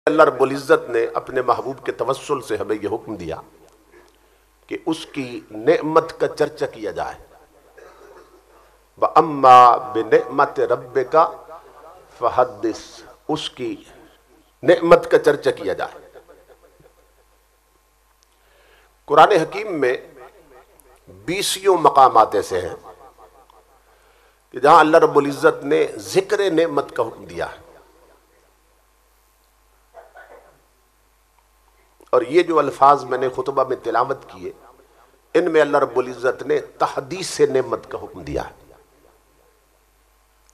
اللہ رب العزت نے اپنے محبوب کے توسل سے ہمیں یہ حکم دیا کہ اس کی نعمت کا چرچا کیا جائے. وَأَمَّا بِنِعْمَةِ رَبِّكَ فَحَدِّثْ، اس کی نعمت کا چرچا کیا جائے. قرآن حکیم میں 20 مقامات ایسے ہیں کہ جہاں اللہ رب العزت نے ذکر نعمت کا حکم دیا ہے. اور یہ جو الفاظ میں نے خطبہ میں تلاوت کیے، ان میں اللہ رب العزت نے تحدیث نعمت کا حکم دیا ہے.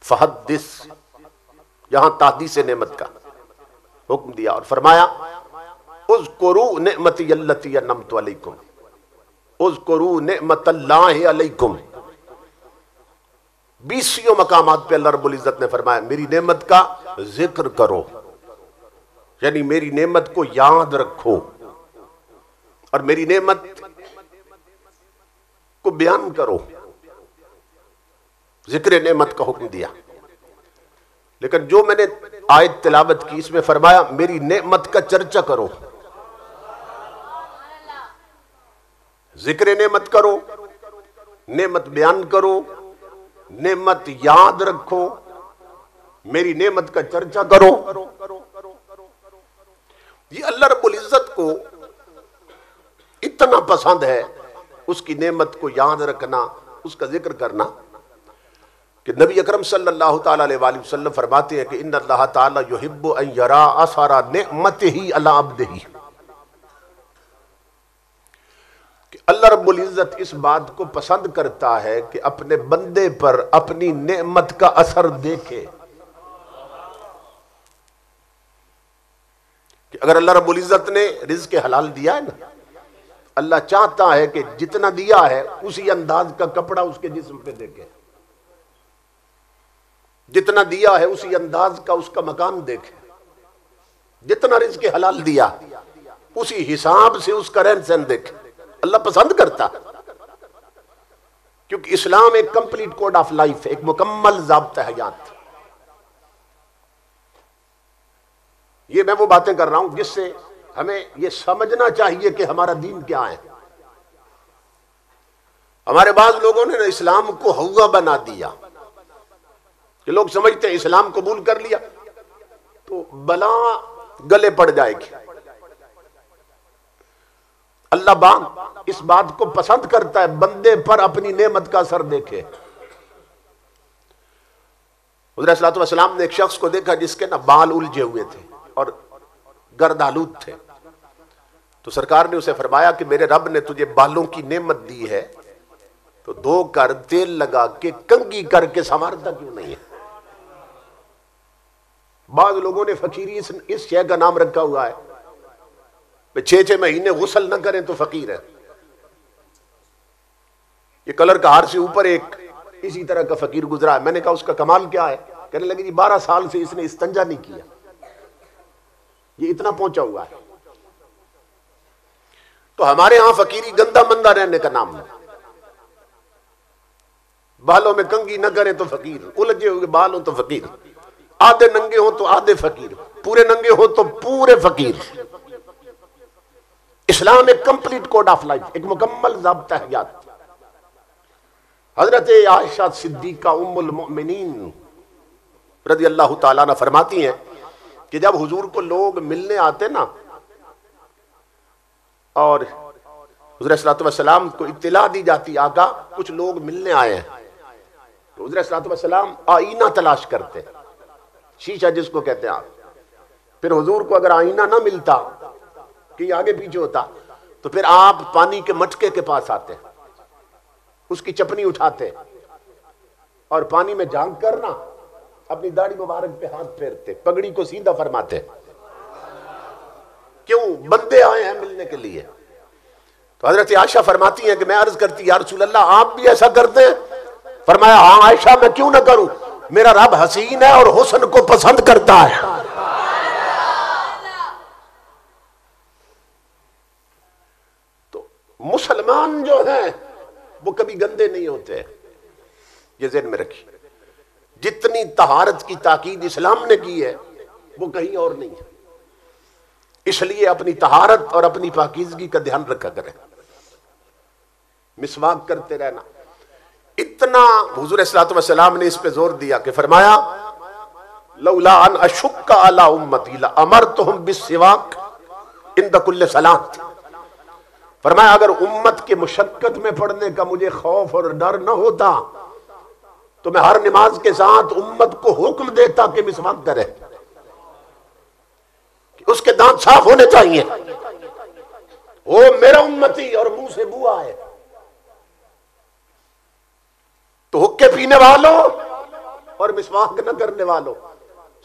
فحدث، یہاں تحدیث نعمت کا حکم دیا اور فرمایا اذکروا نعمتی التی انعمت علیکم، اذکروا نعمت اللہ علیکم. 20 مقامات پہ اللہ رب العزت نے فرمایا میری نعمت کا ذکر کرو، یعنی میری نعمت کو یاد رکھو اور میری نعمت کو بیان کرو. ذکر نعمت کا حکم دیا. لیکن جو میں نے آیت تلاوت کی اس میں فرمایا میری نعمت کا چرچا کرو، ذکر نعمت کرو، نعمت بیان کرو، نعمت یاد رکھو، میری نعمت کا چرچا کرو. یہ اللہ رب العزت کو اتنا پسند ہے اس کی نعمت کو یاد رکھنا، اس کا ذکر کرنا، کہ نبی اکرم صلی اللہ تعالی علیہ وآلہ وسلم فرماتے ہیں کہ ان اللہ تعالی یحب ان یرا اثر نعمتہ علی عبدہ، کہ اللہ رب العزت اس بات کو پسند کرتا ہے کہ اپنے بندے پر اپنی نعمت کا اثر دیکھے. کہ اگر اللہ رب العزت نے رزق حلال دیا ہے نا، اللہ چاہتا ہے کہ جتنا دیا ہے اسی انداز کا کپڑا اس کے جسم پہ دیکھے، جتنا دیا ہے اسی انداز کا اس کا مکان دیکھے، جتنا رزق حلال دیا اسی حساب سے اس کا رہن سہن دیکھے. اللہ پسند کرتا ہے، کیونکہ اسلام ایک کمپلیٹ کوڈ آف لائف ہے، ایک مکمل ضابطہ حیات. یہ میں وہ باتیں کر رہا ہوں جس سے ہمیں یہ سمجھنا چاہیے کہ ہمارا دین کیا ہے. ہمارے بعض لوگوں نے اسلام کو ہوا بنا دیا کہ لوگ سمجھتے ہیں اسلام قبول کر لیا تو بلا گلے پڑ جائے گی. اللہ اس بات کو پسند کرتا ہے بندے پر اپنی نعمت کا اثر دیکھے. حضرت صلی اللہ علیہ وسلم نے ایک شخص کو دیکھا جس کے بال الجھے ہوئے تھے اور گرد آلود تھے، تو سرکار نے اسے فرمایا کہ میرے رب نے تجھے بالوں کی نعمت دی ہے تو دھو کر تیل لگا کے کنگھی کر کے سنوارتا کیوں نہیں ہے. بعض لوگوں نے فقیری اس شے کا نام رکھا ہوا ہے، 6 مہینے غسل نہ کریں تو فقیر ہے. یہ کلر کہار سے اوپر ایک اسی طرح کا فقیر گزرا ہے. میں نے کہا اس کا کمال کیا ہے؟ کہنے لگے جی 12 سال سے اس نے استنجا نہیں کیا، یہ اتنا پہنچا ہوا ہے. تو ہمارے ہاں فقیری گندا مندہ رہنے کا نام ہے. بالوں میں کنگھی نہ کریں تو فقیر، الجھے ہوئے بال ہوں تو فقیر، آدھے ننگے ہوں تو آدھے فقیر، پورے ننگے ہوں تو پورے فقیر. اسلام ایک کمپلیٹ کوڈ آف لائف، ایک مکمل ضابطہ حیات. حضرت عائشہ صدیقہ ام المؤمنین رضی اللہ تعالیٰ عنہ فرماتی ہیں کہ جب حضور کو لوگ ملنے آتے نا اور حضرت صلی اللہ علیہ وسلم کو اطلاع دی جاتی آقا کچھ لوگ ملنے آئے ہیں، تو حضرت صلی اللہ علیہ وسلم آئینہ تلاش کرتے، شیشہ جس کو کہتے ہیں آپ. پھر حضور کو اگر آئینہ نہ ملتا کہ آگے پیچھے ہوتا تو پھر آپ پانی کے مٹکے کے پاس آتے، اس کی چپنی اٹھاتے اور پانی میں جھانک کر نا اپنی داڑھی مبارک پہ ہاتھ پھیرتے، پگڑی کو سیدھا فرماتے. کیوں؟ بندے آئے ہیں ملنے کے لیے. تو حضرت عائشہ فرماتی ہیں کہ میں عرض کرتی یا رسول اللہ آپ بھی ایسا کرتے ہیں؟ فرمایا ہاں عائشہ میں کیوں نہ کروں، میرا رب حسین ہے اور حسن کو پسند کرتا ہے. تو مسلمان جو ہیں وہ کبھی گندے نہیں ہوتے، یہ ذہن میں رکھیے. جتنی طہارت کی تاکید اسلام نے کی ہے وہ کہیں اور نہیں ہے. اس لیے اپنی طہارت اور اپنی پاکیزگی کا دھیان رکھا کریں. مسواک کرتے رہنا. اتنا حضور صلی اللہ علیہ وسلم نے اس پہ زور دیا کہ فرمایا لولا ان اشق علی امتی لامرتهم بالسواک عند کل صلاۃ. فرمایا اگر امت کے مشقت میں پڑنے کا مجھے خوف اور ڈر نہ ہوتا تو میں ہر نماز کے ساتھ امت کو حکم دیتا کہ مسواک کرے، کہ اس کے دانت صاف ہونے چاہیے. وہ میرا امتی اور منہ سے بو آئے تو حقے پینے والوں اور مسواک نہ کرنے والوں،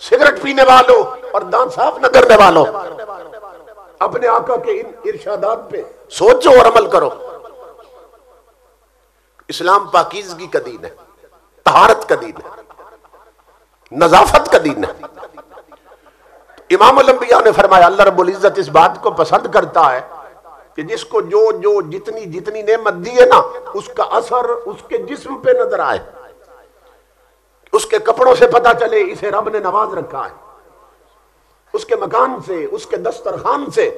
سگریٹ پینے والوں اور دانت صاف نہ کرنے والوں، اپنے آقا کے ان ارشادات پہ سوچو اور عمل کرو. اسلام پاکیزگی کا دین ہے، طہارت کا دین ہے، نظافت کا دین ہے. امام الانبیاء نے فرمایا اللہ رب العزت اس بات کو پسند کرتا ہے کہ جس کو جو جتنی نعمت دی ہے نا اس کا اثر اس کے جسم پہ نظر آئے، اس کے کپڑوں سے پتا چلے اسے رب نے نواز رکھا ہے، اس کے مکان سے، اس کے دسترخوان سے،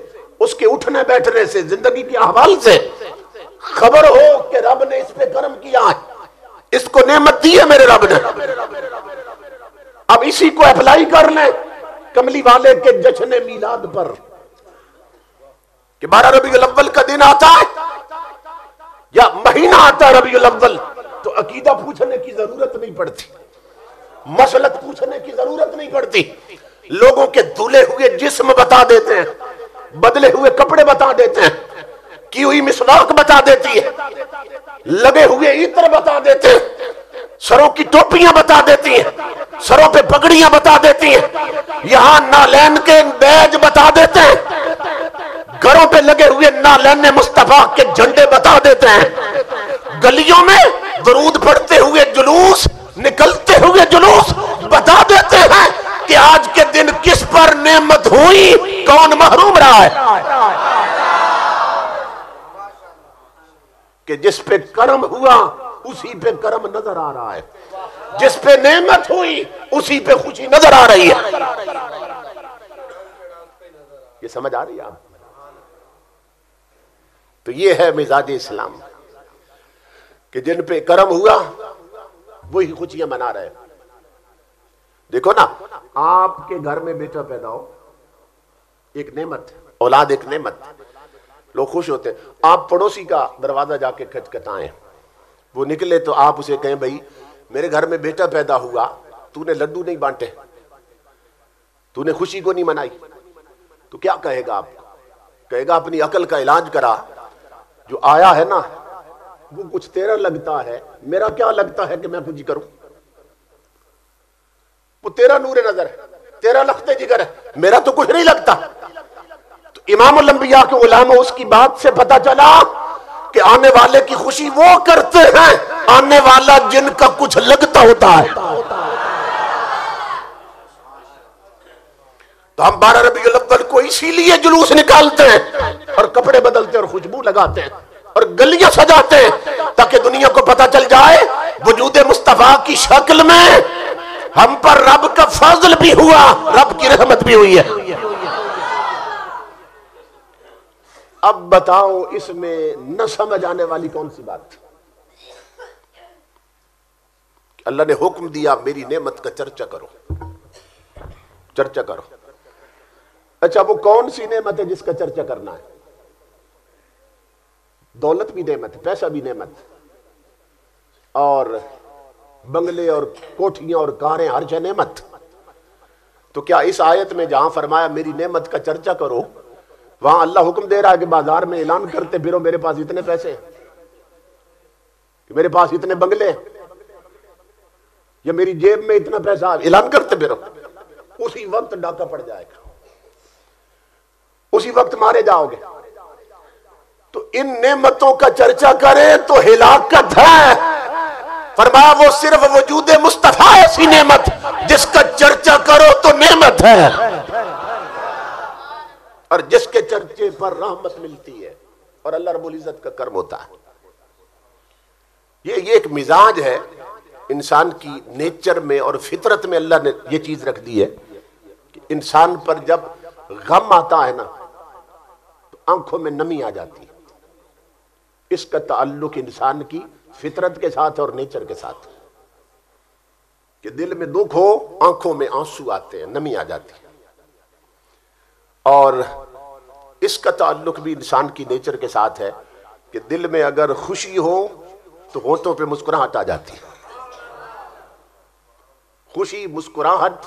اس کے اٹھنے بیٹھنے سے، زندگی کے احوال سے خبر ہو کہ رب نے اس پہ کرم کیا ہے، اس کو نعمت دی ہے میرے رب نے. اب اسی کو اپلائی کر لیں کملی والے کے جشن میلاد پر کہ 12 ربیع الاول کا دن آتا ہے یا مہینہ آتا ہے ربیع الاول تو عقیدہ پوچھنے کی ضرورت نہیں پڑتی، مسلک پوچھنے کی ضرورت نہیں پڑتی. لوگوں کے دھلے ہوئے جسم بتا دیتے ہیں، بدلے ہوئے کپڑے بتا دیتے ہیں، کی ہوئی مسواک بتا دیتی ہے، لگے ہوئے عطر بتا دیتے ہیں، سروں کی ٹوپیاں بتا دیتی ہیں، سروں پہ پگڑیاں بتا دیتی ہیں، یہاں نالین کے بیج بتا دیتے ہیں، گھروں پہ لگے ہوئے نالین مصطفیٰ کے جھنڈے بتا دیتے ہیں، گلیوں میں درود پڑھتے ہوئے جلوس، نکلتے ہوئے جلوس بتا دیتے ہیں کہ آج کے دن کس پر نعمت ہوئی، کون محروم رہا ہے. کہ جس پہ کرم ہوا اسی پہ کرم نظر آ رہا ہے، جس پہ نعمت ہوئی اسی پہ خوشی نظر آ رہی ہے. یہ سمجھ آ رہی ہے آپ؟ تو یہ ہے مزاج اسلام کہ جن پہ کرم ہوا وہی خوشیاں منا رہے. دیکھو نا، آپ کے گھر میں بیٹا پیدا ہو ایک نعمت، اولاد ایک نعمت، لوگ خوش ہوتے ہیں. آپ پڑوسی کا دروازہ جا کے کھٹکھٹائیں، وہ نکلے تو آپ اسے کہیں بھائی میرے گھر میں بیٹا پیدا ہوا، تو نے لڈو نہیں بانٹے، تو نے خوشی کو نہیں منائی، تو کیا کہے گا؟ آپ کہے گا اپنی عقل کا علاج کرا، جو آیا ہے نا وہ کچھ تیرا لگتا ہے، میرا کیا لگتا ہے کہ میں کچھ کروں؟ وہ تیرا نور نظر ہے، تیرا لخت جگر ہے، میرا تو کچھ نہیں لگتا. تو امام الانبیاء کے علماء اس کی بات سے پتا چلا کہ آنے والے کی خوشی وہ کرتے ہیں آنے والا جن کا کچھ لگتا ہوتا ہے. تو ہم 12 ربیع الاول کو اسی لیے جلوس نکالتے ہیں اور کپڑے بدلتے اور خوشبو لگاتے ہیں اور گلیاں سجاتے ہیں تاکہ دنیا کو پتا چل جائے وجود مصطفیٰ کی شکل میں ہم پر رب کا فضل بھی ہوا، رب کی رحمت بھی ہوئی ہے. اب بتاؤ اس میں نہ سمجھ آنے والی کون سی بات؟ اللہ نے حکم دیا میری نعمت کا چرچا کرو، چرچا کرو. اچھا وہ کون سی نعمت ہے جس کا چرچا کرنا ہے؟ دولت بھی نعمت، پیسہ بھی نعمت، اور بنگلے اور کوٹھیاں اور کاریں ہر شے نعمت. تو کیا اس آیت میں جہاں فرمایا میری نعمت کا چرچا کرو، وہاں اللہ حکم دے رہا ہے کہ بازار میں اعلان کرتے پھرو میرے پاس اتنے پیسے ہیں، میرے پاس اتنے بنگلے ہیں، یا میری جیب میں اتنا پیسہ، اعلان کرتے پھرو؟ اسی وقت ڈاکہ پڑ جائے گا، اسی وقت مارے جاؤ گے. تو ان نعمتوں کا چرچا کریں تو ہلاکت ہے. فرمایا وہ صرف وجود مصطفیٰ ایسی نعمت جس کا چرچا کرو تو نعمت ہے، اور جس کے چرچے پر رحمت ملتی ہے اور اللہ رب العزت کا کرم ہوتا ہے. یہ ایک مزاج ہے انسان کی نیچر میں اور فطرت میں، اللہ نے یہ چیز رکھ دی ہے کہ انسان پر جب غم آتا ہے نا تو آنکھوں میں نمی آ جاتی ہے. اس کا تعلق انسان کی فطرت کے ساتھ اور نیچر کے ساتھ، کہ دل میں دکھ ہو آنکھوں میں آنسو آتے ہیں، نمی آ جاتی ہے. اور اس کا تعلق بھی انسان کی نیچر کے ساتھ ہے کہ دل میں اگر خوشی ہو تو ہونٹوں پہ مسکراہٹ آ جاتی ہے. خوشی مسکراہٹ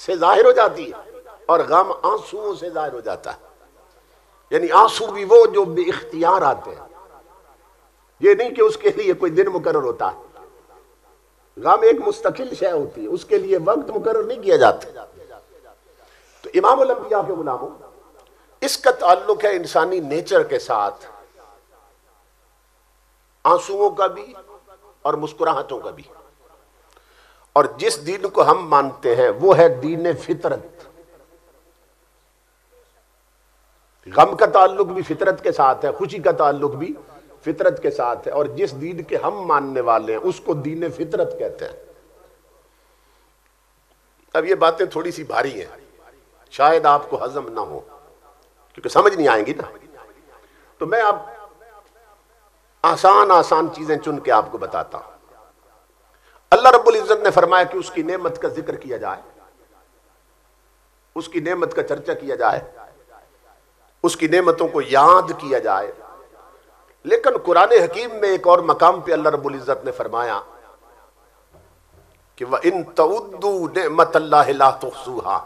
سے ظاہر ہو جاتی ہے اور غم آنسوؤں سے ظاہر ہو جاتا ہے. یعنی آنسو بھی وہ جو بے اختیار آتے ہیں، یہ نہیں کہ اس کے لیے کوئی دن مقرر ہوتا ہے. غم ایک مستقل شے ہوتی ہے، اس کے لیے وقت مقرر نہیں کیا جاتا. تو امام الانبیاء کے غلاموں، اس کا تعلق ہے انسانی نیچر کے ساتھ، آنسوؤں کا بھی اور مسکراہٹوں کا بھی. اور جس دین کو ہم مانتے ہیں وہ ہے دین فطرت. غم کا تعلق بھی فطرت کے ساتھ ہے، خوشی کا تعلق بھی فطرت کے ساتھ ہے. اور جس دین کے ہم ماننے والے ہیں اس کو دین فطرت کہتے ہیں. اب یہ باتیں تھوڑی سی بھاری ہیں، شاید آپ کو ہضم نہ ہو کیونکہ سمجھ نہیں آئیں گی نا. تو میں اب آسان چیزیں چن کے آپ کو بتاتا ہوں. اللہ رب العزت نے فرمایا کہ اس کی نعمت کا ذکر کیا جائے، اس کی نعمت کا چرچا کیا جائے، اس کی نعمتوں کو یاد کیا جائے. لیکن قرآن حکیم میں ایک اور مقام پہ اللہ رب العزت نے فرمایا کہ وَإِن تَعُدُّوا نِعْمَتَ اللَّهِ لَا تُحْصُوهَا،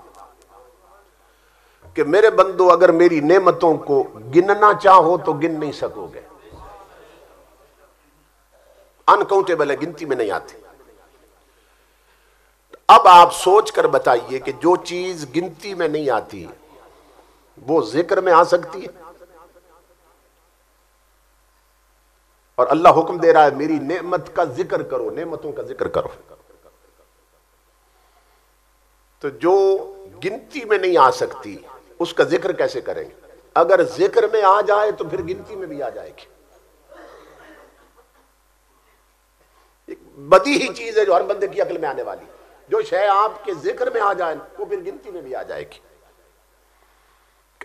کہ میرے بندو اگر میری نعمتوں کو گننا چاہو تو گن نہیں سکو گے. انکاؤنٹیبل ہے، گنتی میں نہیں آتی. اب آپ سوچ کر بتائیے کہ جو چیز گنتی میں نہیں آتی وہ ذکر میں آ سکتی ہے؟ اور اللہ حکم دے رہا ہے میری نعمت کا ذکر کرو، نعمتوں کا ذکر کرو. تو جو گنتی میں نہیں آ سکتی اس کا ذکر کیسے کریں گے؟ اگر ذکر میں آ جائے تو پھر گنتی میں بھی آ جائے گی. ایک بدیہی چیز ہے جو ہر بندے کی عقل میں آنے والی. جو شے آپ کے ذکر میں آ جائے وہ پھر گنتی میں بھی آ جائے گی.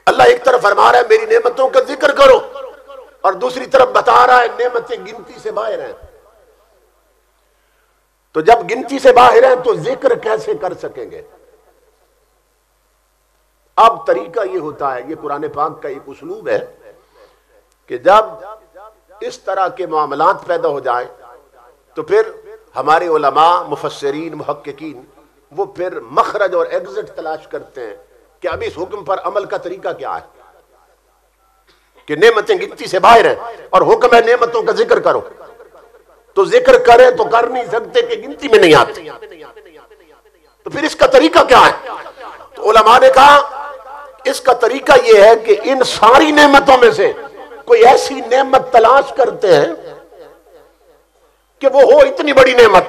اللہ ایک طرف فرما رہا ہے میری نعمتوں کا ذکر کرو، اور دوسری طرف بتا رہا ہے نعمتیں گنتی سے باہر ہیں. تو جب گنتی سے باہر ہیں تو ذکر کیسے کر سکیں گے؟ اب طریقہ یہ ہوتا ہے، یہ قرآن پاک کا ایک اسلوب ہے کہ جب اس طرح کے معاملات پیدا ہو جائیں تو پھر ہمارے علماء، مفسرین، محققین وہ پھر مخرج اور ایگزٹ تلاش کرتے ہیں کہ اب اس حکم پر عمل کا طریقہ کیا ہے. کہ نعمتیں گنتی سے باہر ہیں اور حکم ہے نعمتوں کا ذکر کرو، تو ذکر کریں تو کر نہیں سکتے کہ گنتی میں نہیں آتے. تو پھر اس کا طریقہ کیا ہے؟ تو علماء نے کہا اس کا طریقہ یہ ہے کہ ان ساری نعمتوں میں سے کوئی ایسی نعمت تلاش کرتے ہیں کہ وہ ہو اتنی بڑی نعمت،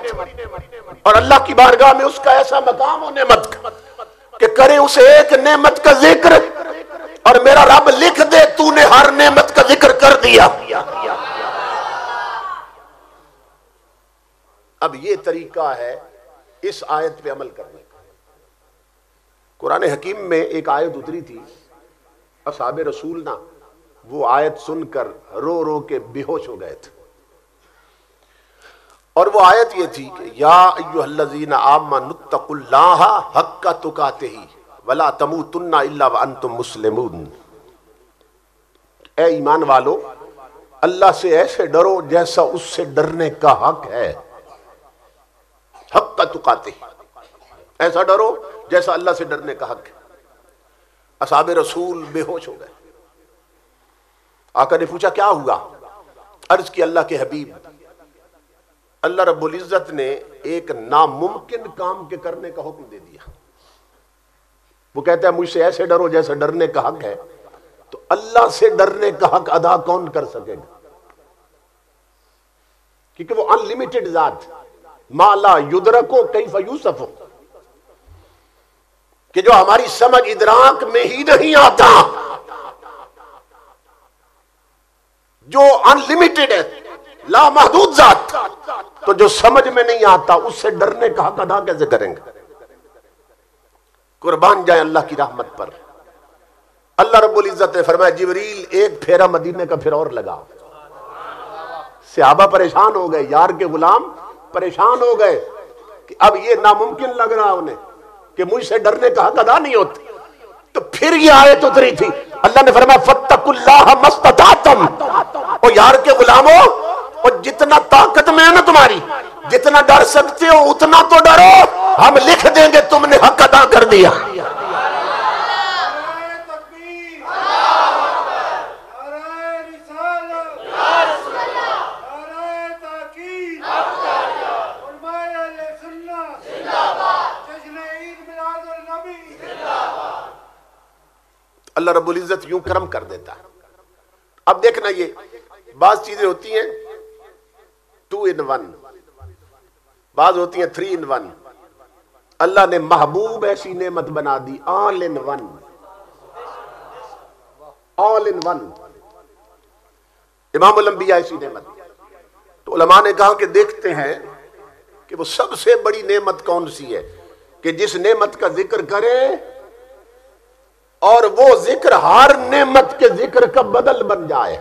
اور اللہ کی بارگاہ میں اس کا ایسا مقام ہو نعمت کا کہ کرے اسے ایک نعمت کا ذکر اور میرا رب لکھ دے تو نے ہر نعمت کا ذکر کر دیا. اب یہ طریقہ ہے اس آیت پہ عمل کرنے کا. قرآن حکیم میں ایک آیت اتری تھی، اصحاب رسول نا وہ آیت سن کر رو رو کے بے ہوش ہو گئے تھے. اور وہ آیت یہ تھی کہ یا ایھا الذین آمنوا اتقوا اللہ حق تقاتہ ولا تموتن الا وانتم مسلمون. اے ایمان والو، اللہ سے ایسے ڈرو جیسا اس سے ڈرنے کا حق ہے. حق تقاتہ، ایسا ڈرو جیسا اللہ سے ڈرنے کا حق ہے. اصحاب رسول بے ہوش ہو گئے. آقا نے پوچھا کیا ہوا؟ عرض کی اللہ کے حبیب، اللہ رب العزت نے ایک ناممکن کام کے کرنے کا حکم دے دیا. وہ کہتا ہے مجھ سے ایسے ڈرو جیسے ڈرنے کا حق ہے. تو اللہ سے ڈرنے کا حق ادا کون کر سکے گا؟ کیونکہ وہ ان لمیٹڈ ذات، ما لا یدرکو کیف یوصف، کہ جو ہماری سمجھ ادراک میں ہی نہیں آتا، جو ان لمیٹڈ ہے، لا محدود ذات، تو جو سمجھ میں نہیں آتا اس سے ڈرنے کا حق ادا کیسے کریں گے؟ قربان جائیں اللہ کی رحمت پر. اللہ رب العزت نے فرمایا جبریل ایک پھیرا مدینے کا پھر اور لگا. صحابہ پریشان ہو گئے، یار کے غلام پریشان ہو گئے کہ اب یہ ناممکن لگ رہا انہیں کہ مجھ سے ڈرنے کا حق ادا نہیں ہوتا. تو پھر یہ آیت اتری تھی، اللہ نے فرمایا فاتقوا اللہ ما استطعتم. او یار کے غلاموں، اور جتنا طاقت میں ہے نا تمہاری، جتنا ڈر سکتے ہو اتنا تو ڈرو، ہم لکھ دیں گے تم نے حق ادا کر دیا. اللہ رب العزت یوں کرم کر دیتا ہے. اب دیکھنا یہ بعض چیزیں ہوتی ہیں 2 in 1، بعض ہوتی ہیں 3 in 1. اللہ نے محبوب ایسی نعمت بنا دی all in one، all in one. امام الانبیاء ایسی نعمت. تو علماء نے کہا کہ دیکھتے ہیں کہ وہ سب سے بڑی نعمت کون سی ہے کہ جس نعمت کا ذکر کرے اور وہ ذکر ہر نعمت کے ذکر کا بدل بن جائے،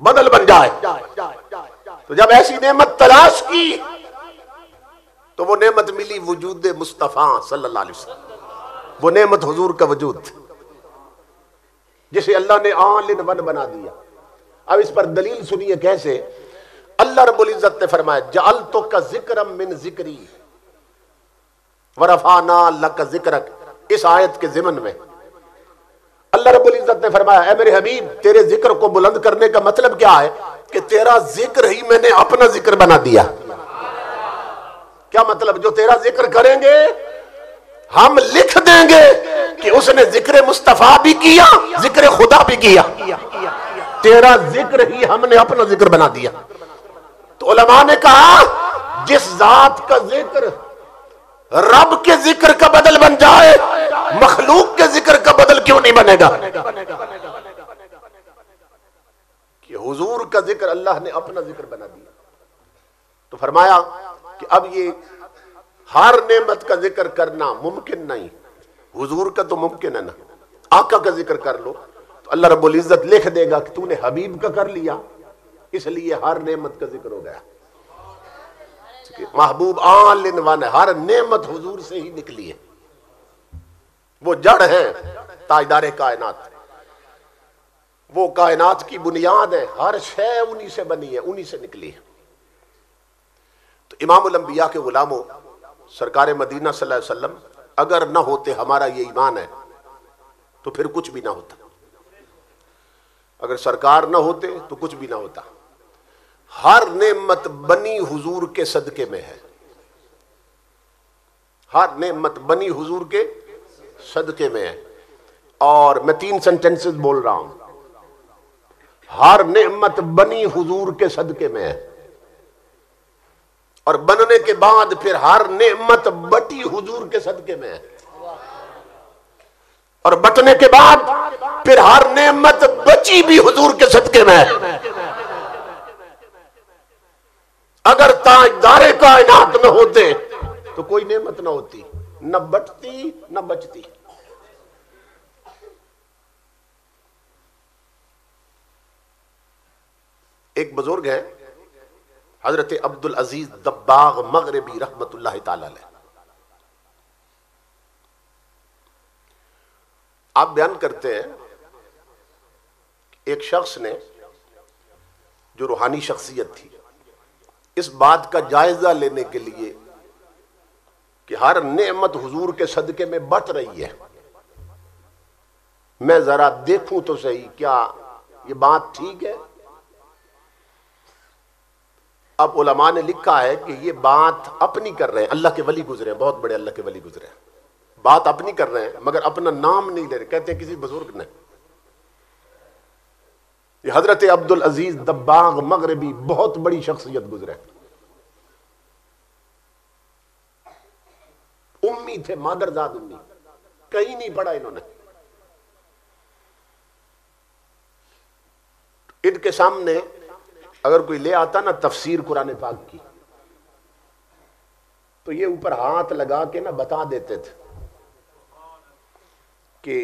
بدل بن جائے. تو جب ایسی نعمت تلاش کی تو وہ نعمت ملی وجود مصطفیٰ صلی اللہ علیہ وسلم، وہ نعمت حضور کا وجود جسے اللہ نے آل ان ون بنا دیا. اب اس پر دلیل سنیے کیسے. اللہ رب العزت نے فرمایا جعلتک ذکرا من ذکری ورفعنا لک ذکرک. اس آیت کے ضمن میں اللہ رب العزت نے فرمایا اے میرے حبیب تیرے ذکر کو بلند کرنے کا مطلب کیا ہے کہ تیرا ذکر ہی میں نے اپنا ذکر بنا دیا. کیا مطلب؟ جو تیرا ذکر کریں گے ہم لکھ دیں گے کہ اس نے ذکر مصطفیٰ بھی کیا، ذکر خدا بھی کیا. تیرا ذکر ہی ہم نے اپنا ذکر بنا دیا. تو علماء نے کہا جس ذات کا ذکر رب کے ذکر کا بدل بن جائے مخلوق کے ذکر کا بدل کیوں نہیں بنے گا؟ کہ حضور کا ذکر اللہ نے اپنا ذکر بنا دیا. تو فرمایا کہ اب یہ ہر نعمت کا ذکر کرنا ممکن نہیں، حضور کا تو ممکن ہے نا. آقا کا ذکر کر لو تو اللہ رب العزت لکھ دے گا کہ تو نے حبیب کا کر لیا، اس لیے ہر نعمت کا ذکر ہو گیا. محبوب آل ان ون ہے، ہر نعمت حضور سے ہی نکلی ہے. وہ جڑ ہے تاجدار کائنات، وہ کائنات کی بنیاد ہے، ہر شے انہی سے بنی ہے، انہی سے نکلی ہے. تو امام الانبیاء کے غلاموں سرکار مدینہ صلی اللہ علیہ وسلم اگر نہ ہوتے، ہمارا یہ ایمان ہے، تو پھر کچھ بھی نہ ہوتا. اگر سرکار نہ ہوتے تو کچھ بھی نہ ہوتا. ہر نعمت بنی حضور کے صدقے میں ہے، ہر نعمت بنی حضور کے صدقے میں ہے. اور میں 3 سینٹنسز بول رہا ہوں. ہر نعمت بنی حضور کے صدقے میں ہے، اور بننے کے بعد پھر ہر نعمت بٹی حضور کے صدقے میں ہے، اور بٹنے کے بعد پھر ہر نعمت بچی بھی حضور کے صدقے میں ہے. اگر تاجدار کائنات نہ ہوتے تو کوئی نعمت نہ ہوتی، نہ بٹتی نہ بچتی. ایک بزرگ ہے حضرت عبدالعزیز دباغ مغربی رحمت اللہ تعالی علیہ. آپ بیان کرتے ہیں ایک شخص نے جو روحانی شخصیت تھی اس بات کا جائزہ لینے کے لیے کہ ہر نعمت حضور کے صدقے میں بٹ رہی ہے، میں ذرا دیکھوں تو صحیح کیا یہ بات ٹھیک ہے. اب علماء نے لکھا ہے کہ یہ بات اپنی کر رہے ہیں، اللہ کے ولی گزرے ہیں، بہت بڑے اللہ کے ولی گزرے ہیں، بات اپنی کر رہے ہیں مگر اپنا نام نہیں لے رہے. کہتے ہیں کسی بزرگ نے، یہ حضرت عبدالعزیز دباغ مغربی بہت بڑی شخصیت گزرے، امی تھے، مادرزاد امی، کہیں نہیں پڑھا انہوں نے. ان کے سامنے اگر کوئی لے آتا نا تفسیر قرآن پاک کی تو یہ اوپر ہاتھ لگا کے نا بتا دیتے تھے کہ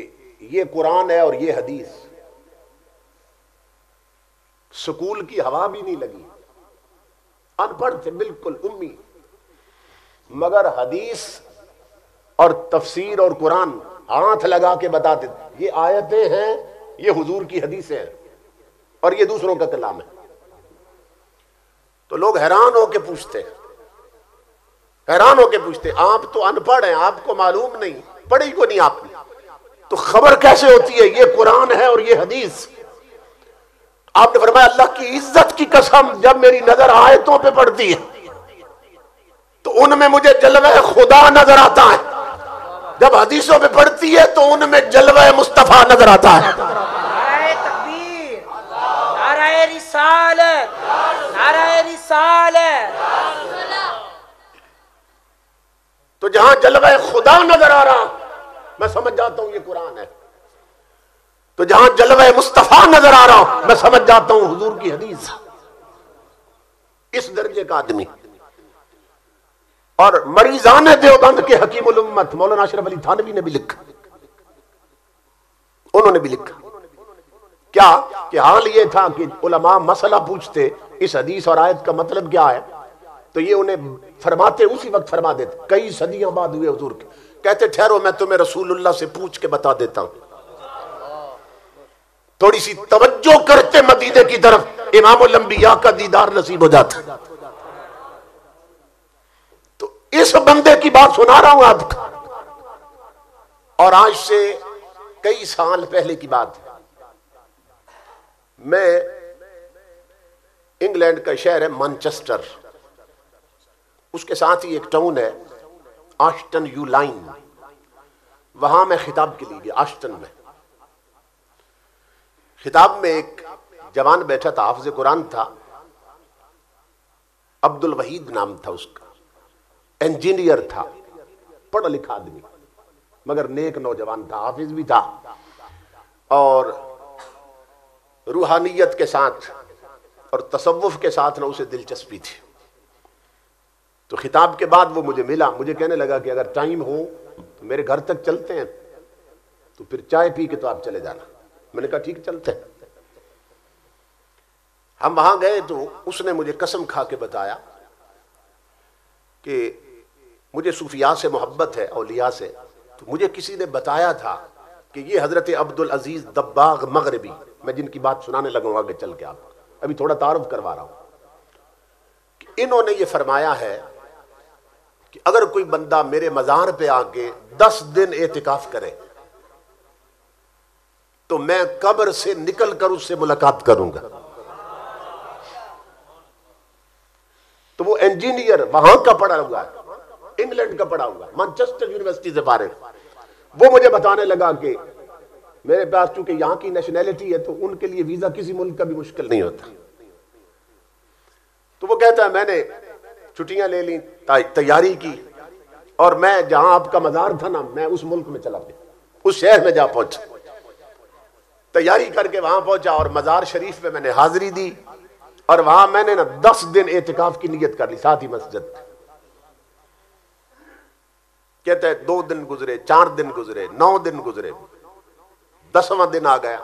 یہ قرآن ہے اور یہ حدیث. سکول کی ہوا بھی نہیں لگی, ان پڑھ تھے بالکل امی, مگر حدیث اور تفسیر اور قرآن ہاتھ لگا کے بتاتے تھے یہ آیتیں ہیں, یہ حضور کی حدیثیں ہیں اور یہ دوسروں کا کلام ہے. تو لوگ حیران ہو کے پوچھتے آپ تو ان پڑھ ہیں, آپ کو معلوم نہیں, پڑھی کو نہیں آپ نے, تو خبر کیسے ہوتی ہے یہ قرآن ہے اور یہ حدیث؟ آپ نے فرمایا اللہ کی عزت کی قسم جب میری نظر آیتوں پہ پڑتی ہے تو ان میں مجھے جلوہ خدا نظر آتا ہے, جب حدیثوں پہ پڑتی ہے تو ان میں جلوہ مصطفیٰ نظر آتا ہے. نعرہ تکبیر, نعرہ رسالت, نعرہ رسالت. تو جہاں جلوہ خدا نظر آ رہا میں سمجھ جاتا ہوں یہ قرآن ہے, تو جہاں جلوہ مصطفیٰ نظر آ رہا میں سمجھ جاتا ہوں حضور کی حدیث. اس درجے کا آدمی. اور مریضان دیوبند کے حکیم الامت مولانا اشرف علی تھانوی نے بھی لکھا, انہوں نے بھی لکھا کیا کہ حال یہ تھا کہ علماء مسئلہ پوچھتے اس حدیث اور آیت کا مطلب کیا ہے, تو یہ انہیں فرماتے اسی وقت فرما دیتے. کئی صدیاں بعد ہوئے حضور کے, کہتے ٹھہرو میں تمہیں رسول اللہ سے پوچھ کے بتا دیتا ہوں. تھوڑی سی توجہ کرتے مدینے کی طرف, امام الانبیاء کا دیدار نصیب ہو جاتا. تو اس بندے کی بات سنا رہا ہوں آپ کو, اور آج سے کئی سال پہلے کی بات ہے. میں انگلینڈ کا شہر ہے مانچسٹر, اس کے ساتھ ہی ایک ٹاؤن ہے آشٹن یو لائن, وہاں میں خطاب کے لیے گیا. آشٹن میں خطاب میں ایک جوان بیٹھا تھا, حافظ قرآن تھا, عبد الوحید نام تھا اس کا, انجینئر تھا, پڑھا لکھا آدمی مگر نیک نوجوان تھا, حافظ بھی تھا اور روحانیت کے ساتھ اور تصوف کے ساتھ نہ اسے دلچسپی تھی. تو خطاب کے بعد وہ مجھے ملا, مجھے کہنے لگا کہ اگر ٹائم ہو تو میرے گھر تک چلتے ہیں, تو پھر چائے پی کے تو آپ چلے جانا. میں نے کہا ٹھیک چلتے ہیں. ہم وہاں گئے تو اس نے مجھے قسم کھا کے بتایا کہ مجھے صوفیاء سے محبت ہے, اولیاء سے, تو مجھے کسی نے بتایا تھا کہ یہ حضرت عبد العزیز دباغ مغربی, میں جن کی بات سنانے لگوں گا آگے چل کے, آپ ابھی تھوڑا تعارف کروا رہا ہوں, کہ انہوں نے یہ فرمایا ہے کہ اگر کوئی بندہ میرے مزار پہ آ کے 10 دن اعتکاف کرے تو میں قبر سے نکل کر اس سے ملاقات کروں گا. تو وہ انجینئر وہاں کا پڑھا ہوا ہے, انگلینڈ کا پڑھا ہوا ہے, مانچسٹر یونیورسٹی سے فارغ. وہ مجھے بتانے لگا کہ میرے پاس چونکہ یہاں کی نیشنلٹی ہے تو ان کے لیے ویزا کسی ملک کا بھی مشکل نہیں ہوتا. تو وہ کہتا ہے میں نے چھٹیاں لے لی, تیاری کی, اور میں جہاں آپ کا مزار تھا نا میں اس ملک میں چلا گیا, اس شہر میں جا پہنچا, تیاری کر کے وہاں پہنچا اور مزار شریف میں نے حاضری دی, اور وہاں میں نے نا 10 دن اعتکاف کی نیت کر لی ساتھ ہی مسجد. کہتا ہے 2 دن گزرے, 4 دن گزرے, 9 دن گزرے, 10واں دن آ گیا,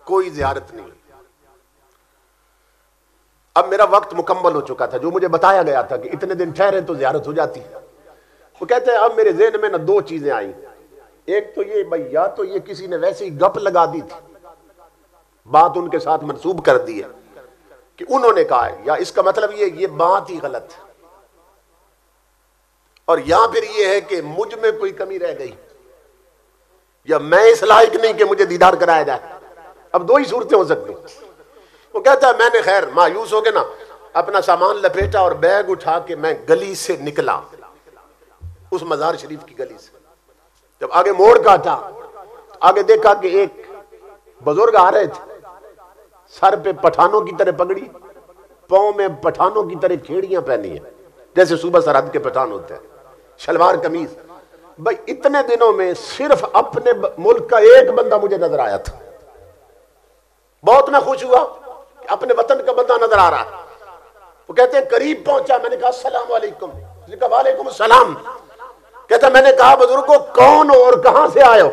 کوئی زیارت نہیں. اب میرا وقت مکمل ہو چکا تھا, جو مجھے بتایا گیا تھا کہ اتنے دن ٹھہرے تو زیارت ہو جاتی. وہ کہتے ہیں اب میرے ذہن میں نا 2 چیزیں آئیں. ایک تو یہ بھائی یا تو یہ کسی نے ویسے ہی گپ لگا دی تھی, بات ان کے ساتھ منسوب کر دی ہے کہ انہوں نے کہا ہے, یا اس کا مطلب یہ بات ہی غلط ہے, اور یا پھر یہ ہے کہ مجھ میں کوئی کمی رہ گئی, یا میں اس لائق نہیں کہ مجھے دیدار کرایا جائے. اب 2 ہی صورتیں ہو سکتی. وہ کہتا ہے میں نے خیر مایوس ہو کے نا اپنا سامان لپیٹا اور بیگ اٹھا کے میں گلی سے نکلا, اس مزار شریف کی گلی سے. جب آگے موڑ کا تھا آگے دیکھا کہ ایک بزرگ آ رہے تھے, سر پہ پٹھانوں کی طرح پگڑی, پاؤں میں پٹھانوں کی طرح کھیڑیاں پہنی ہیں جیسے صوبہ سرحد کے پٹھان ہوتے ہیں, شلوار قمیض. بھائی اتنے دنوں میں صرف اپنے ملک کا ایک بندہ مجھے نظر آیا تھا. بہت میں خوش ہوا کہ اپنے وطن کا بندہ نظر آ رہا. وہ کہتے ہیں قریب پہنچا, میں نے کہا السلام علیکم. اس نے کہا وعلیکم السلام. کہتا میں نے کہا بزرگوں کون ہو اور کہاں سے آئے ہو؟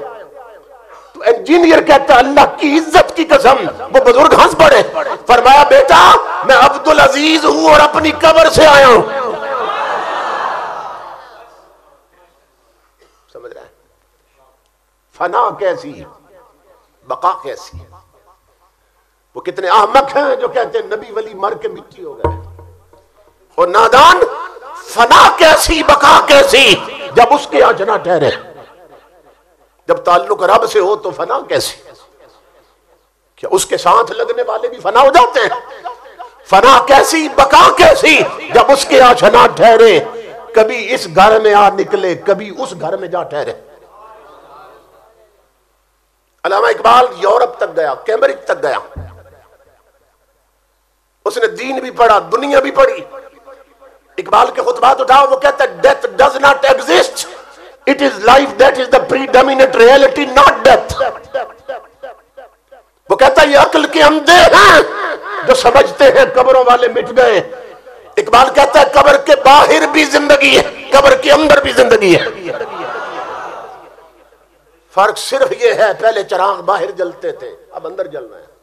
تو انجینئر کہتا ہے اللہ کی عزت کی قسم، وہ بزرگ ہنس پڑے، فرمایا بیٹا میں عبدالعزیز ہوں اور اپنی قبر سے آیا ہوں. سمجھ رہے ہیں؟ فنا کیسی، بقا کیسی. وہ کتنے احمق ہیں جو کہتے ہیں نبی ولی مر کے مٹی ہو گئے، اور نادان فنا کیسی بقا کیسی جب اس کے آج نہ ٹھہرے. جب تعلق رب سے ہو تو فنا کیسی؟ کیا اس کے ساتھ لگنے والے بھی فنا ہو جاتے ہیں؟ فنا کیسی بقا کیسی جب اس کے آج نہ ٹھہرے. کبھی اس گھر میں آ نکلے، کبھی اس گھر میں جا ٹھہرے. علامہ اقبال یورپ تک گیا، کیمبرج تک گیا، اس نے دین بھی پڑھا، دنیا بھی پڑھی. اقبال کے خطبات اٹھاؤ، وہ کہتا ہے death does not exist, it is life that is the predominant reality, not death. وہ کہتا ہے یہ عقل کے اندھے ہیں جو سمجھتے ہیں قبروں والے مٹ گئے. اقبال کہتا ہے قبر کے باہر بھی زندگی ہے، قبر کے اندر بھی زندگی ہے. فرق صرف یہ ہے پہلے چراغ باہر جلتے تھے، اب اندر جل رہے ہیں.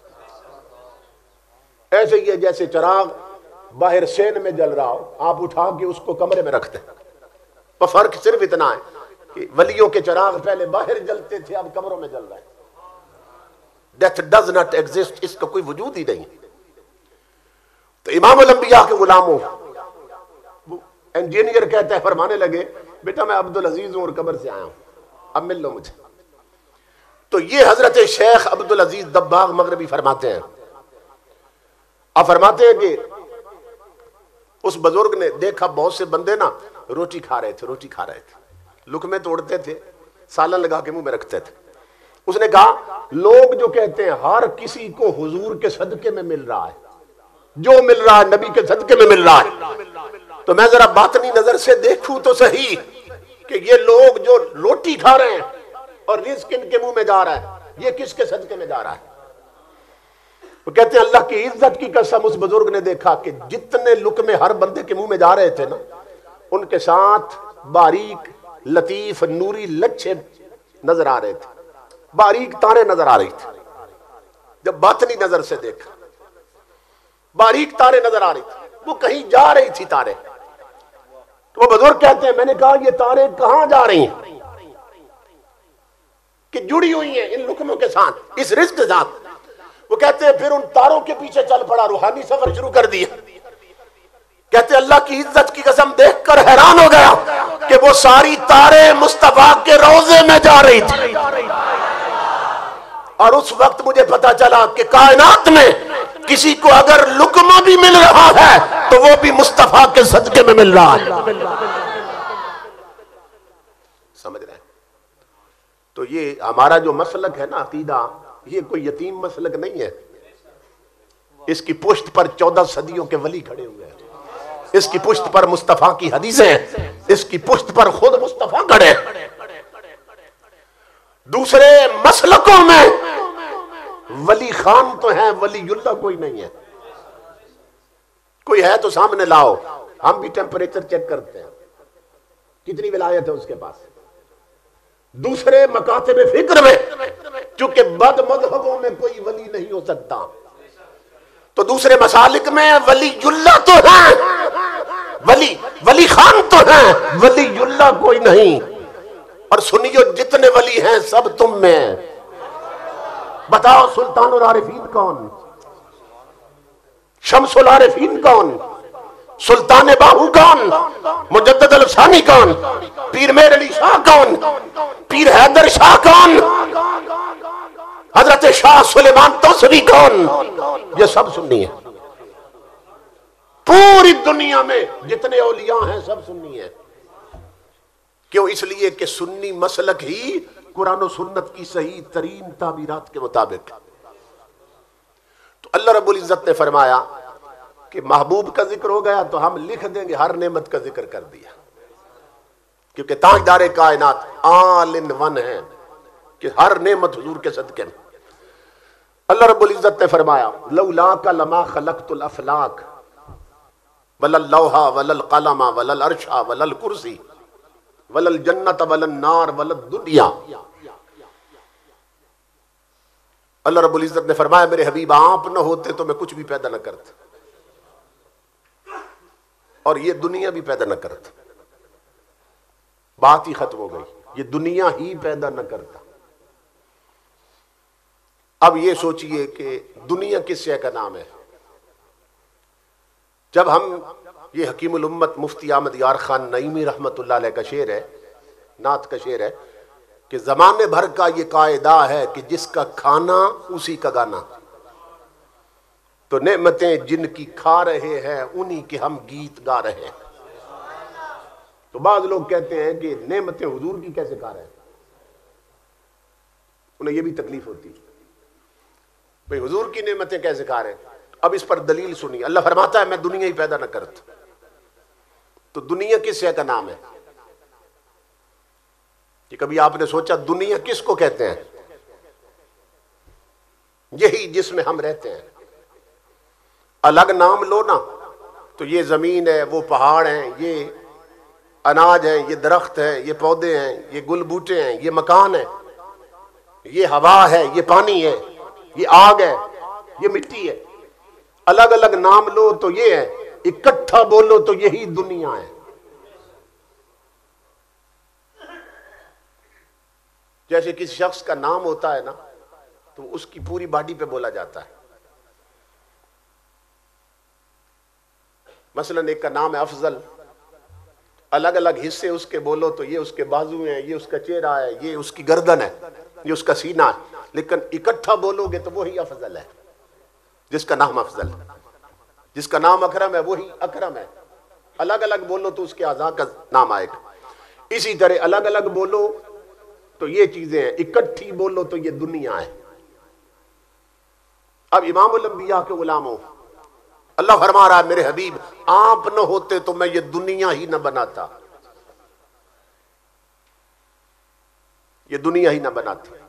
ایسے ہی ہے جیسے چراغ باہر سین میں جل رہا ہو، آپ اٹھا کے اس کو کمرے میں رکھتے ہیں. تو فرق صرف اتنا ہے کہ ولیوں کے چراغ پہلے باہر جلتے تھے، اب قبروں میں جل رہے ہیں. ڈیتھ ڈز ناٹ ایگزسٹ، اس کا کوئی وجود ہی نہیں. تو امام الانبیاء کے غلاموں، انجینئر کہتا ہے، فرمانے لگے بیٹا میں عبدالعزیز ہوں اور قبر سے آیا ہوں، اب مل لو مجھے. تو یہ حضرت شیخ عبدالعزیز دباغ مغربی فرماتے ہیں. آپ فرماتے ہیں کہ اس بزرگ نے دیکھا بہت سے بندے نا روٹی کھا رہے تھے، لقمے توڑتے تھے، سالن لگا کے منہ میں رکھتے تھے. اس نے کہا لوگ جو کہتے ہیں ہر کسی کو حضور کے صدقے میں مل رہا ہے، جو مل رہا ہے نبی کے صدقے میں مل رہا ہے، تو میں ذرا باطنی نظر سے دیکھوں تو صحیح کہ یہ لوگ جو روٹی کھا رہے ہیں اور رزق ان کے منہ میں جا رہا ہے، یہ کس کے صدقے میں جا رہا ہے. وہ کہتے ہیں اللہ کی عزت کی قسم اس بزرگ نے دیکھا کہ جتنے لقمے ہر بندے کے منہ میں جا رہے تھے نا، ان کے ساتھ باریک لطیف نوری لچھے نظر آ رہے تھے، باریک تارے نظر آ رہی تھی. جب باطنی نظر سے دیکھا باریک تارے نظر آ رہی تھی، وہ کہیں جا رہی تھی تارے. تو وہ بزرگ کہتے ہیں میں نے کہا یہ تارے کہاں جا رہی ہیں کہ جڑی ہوئی ہیں ان لقموں کے ساتھ، اس رزق کے ساتھ. وہ کہتے ہیں پھر ان تاروں کے پیچھے چل پڑا، روحانی سفر شروع کر دیا. کہتے ہیں اللہ کی عزت کی قسم دیکھ کر حیران ہو گیا کہ وہ ساری تارے مصطفیٰ کے روضے میں جا رہی تھی. اور اس وقت مجھے پتا چلا کہ کائنات میں کسی کو اگر لقمہ بھی مل رہا ہے تو وہ بھی مصطفیٰ کے صدقے میں مل رہا ہے. سمجھ رہے ہیں؟ تو یہ ہمارا جو مسلک ہے نا عقیدہ، یہ کوئی یتیم مسلک نہیں ہے. اس کی پشت پر 14 صدیوں کے ولی کھڑے ہوئے ہیں، اس کی پشت پر مصطفیٰ کی حدیثیں ہیں، اس کی پشت پر خود مصطفیٰ کھڑے ہیں. دوسرے مسلکوں میں ولی خان تو ہیں، ولی اللہ کوئی نہیں ہے. کوئی ہے تو سامنے لاؤ، ہم بھی ٹیمپریچر چیک کرتے ہیں کتنی ولایت ہے اس کے پاس. دوسرے مکاتب فکر میں چونکہ بد مذہبوں میں کوئی ولی نہیں ہو سکتا، تو دوسرے مسالک میں ولی اللہ تو ہیں، ولی خان تو ہیں، ولی اللہ کوئی نہیں. اور سنیو جتنے ولی ہیں سب تم میں ہیں. بتاؤ سلطان العارفین کون، شمس العارفین کون، سلطان باہو کون، مجدد الثانی کون، پیر میر علی شاہ کون، پیر حیدر شاہ کون، حضرت شاہ سلیمان توسری کون، یہ سب سنی ہے. پوری دنیا میں جتنے اولیاء ہیں سب سنی ہیں. کیوں؟ اس لیے کہ سنی مسلک ہی قرآن و سنت کی صحیح ترین تعبیرات کے مطابق. تو اللہ رب العزت نے فرمایا کہ محبوب کا ذکر ہو گیا تو ہم لکھ دیں گے ہر نعمت کا ذکر کر دیا، کیونکہ تاجدار کائنات آل ان ون ہے کہ ہر نعمت حضور کے صدقے میں. اللہ رب العزت نے فرمایا لولاک لما خلقت الافلاک ولا اللوح ولا القلم ولا العرش ولا الکرسی ولا الجنت ولا النار ولا الدنیا. اللہ رب العزت نے فرمایا میرے حبیب آپ نہ ہوتے تو میں کچھ بھی پیدا نہ کرتا، اور یہ دنیا بھی پیدا نہ کرتا، بات ہی ختم ہو گئی، یہ دنیا ہی پیدا نہ کرتا۔ اب یہ سوچئے کہ دنیا کس شے کا نام ہے؟ جب ہم یہ حکیم الامت مفتی احمد یار خان نعیمی رحمت اللہ علیہ کا شعر ہے، نعت کا شعر ہے کہ زمانے بھر کا یہ قاعدہ ہے کہ جس کا کھانا اسی کا گانا، تو نعمتیں جن کی کھا رہے ہیں انہی کے ہم گیت گا رہے ہیں۔ تو بعض لوگ کہتے ہیں کہ نعمتیں حضور کی کیسے کھا رہے ہیں، انہیں یہ بھی تکلیف ہوتی ہے بھئی حضور کی نعمتیں کیسے کھا رہے ہیں۔ اب اس پر دلیل سنی، اللہ فرماتا ہے میں دنیا ہی پیدا نہ کرتا، تو دنیا کس شے کا نام ہے؟ کہ کبھی آپ نے سوچا دنیا کس کو کہتے ہیں؟ یہی جس میں ہم رہتے ہیں۔ الگ نام لو نا تو یہ زمین ہے، وہ پہاڑ ہیں، یہ اناج ہے، یہ درخت ہے، یہ پودے ہیں، یہ گل بوٹے ہیں، یہ مکان ہے، یہ ہوا ہے، یہ پانی ہے، یہ آگ ہے، یہ مٹی ہے۔ الگ الگ نام لو تو یہ ہے، اکٹھا بولو تو یہی دنیا ہے۔ جیسے کسی شخص کا نام ہوتا ہے نا تو اس کی پوری باڈی پہ بولا جاتا ہے۔ مثلا ایک کا نام ہے افضل، الگ الگ حصے اس کے بولو تو یہ اس کے بازو ہیں، یہ اس کا چہرہ ہے، یہ اس کی گردن ہے، یہ اس کا سینہ ہے، لیکن اکٹھا بولو گے تو وہی افضل ہے جس کا نام افضل ہے، جس کا نام اکرم ہے وہی اکرم ہے۔ الگ الگ بولو تو اس کے اعضاء کا نام آئے گا۔ اسی طرح الگ الگ بولو تو یہ چیزیں ہیں، اکٹھی بولو تو یہ دنیا ہے۔ اب امام الانبیاء کے غلاموں، اللہ فرما رہا ہے میرے حبیب آپ نہ ہوتے تو میں یہ دنیا ہی نہ بناتا، یہ دنیا ہی نہ بناتا۔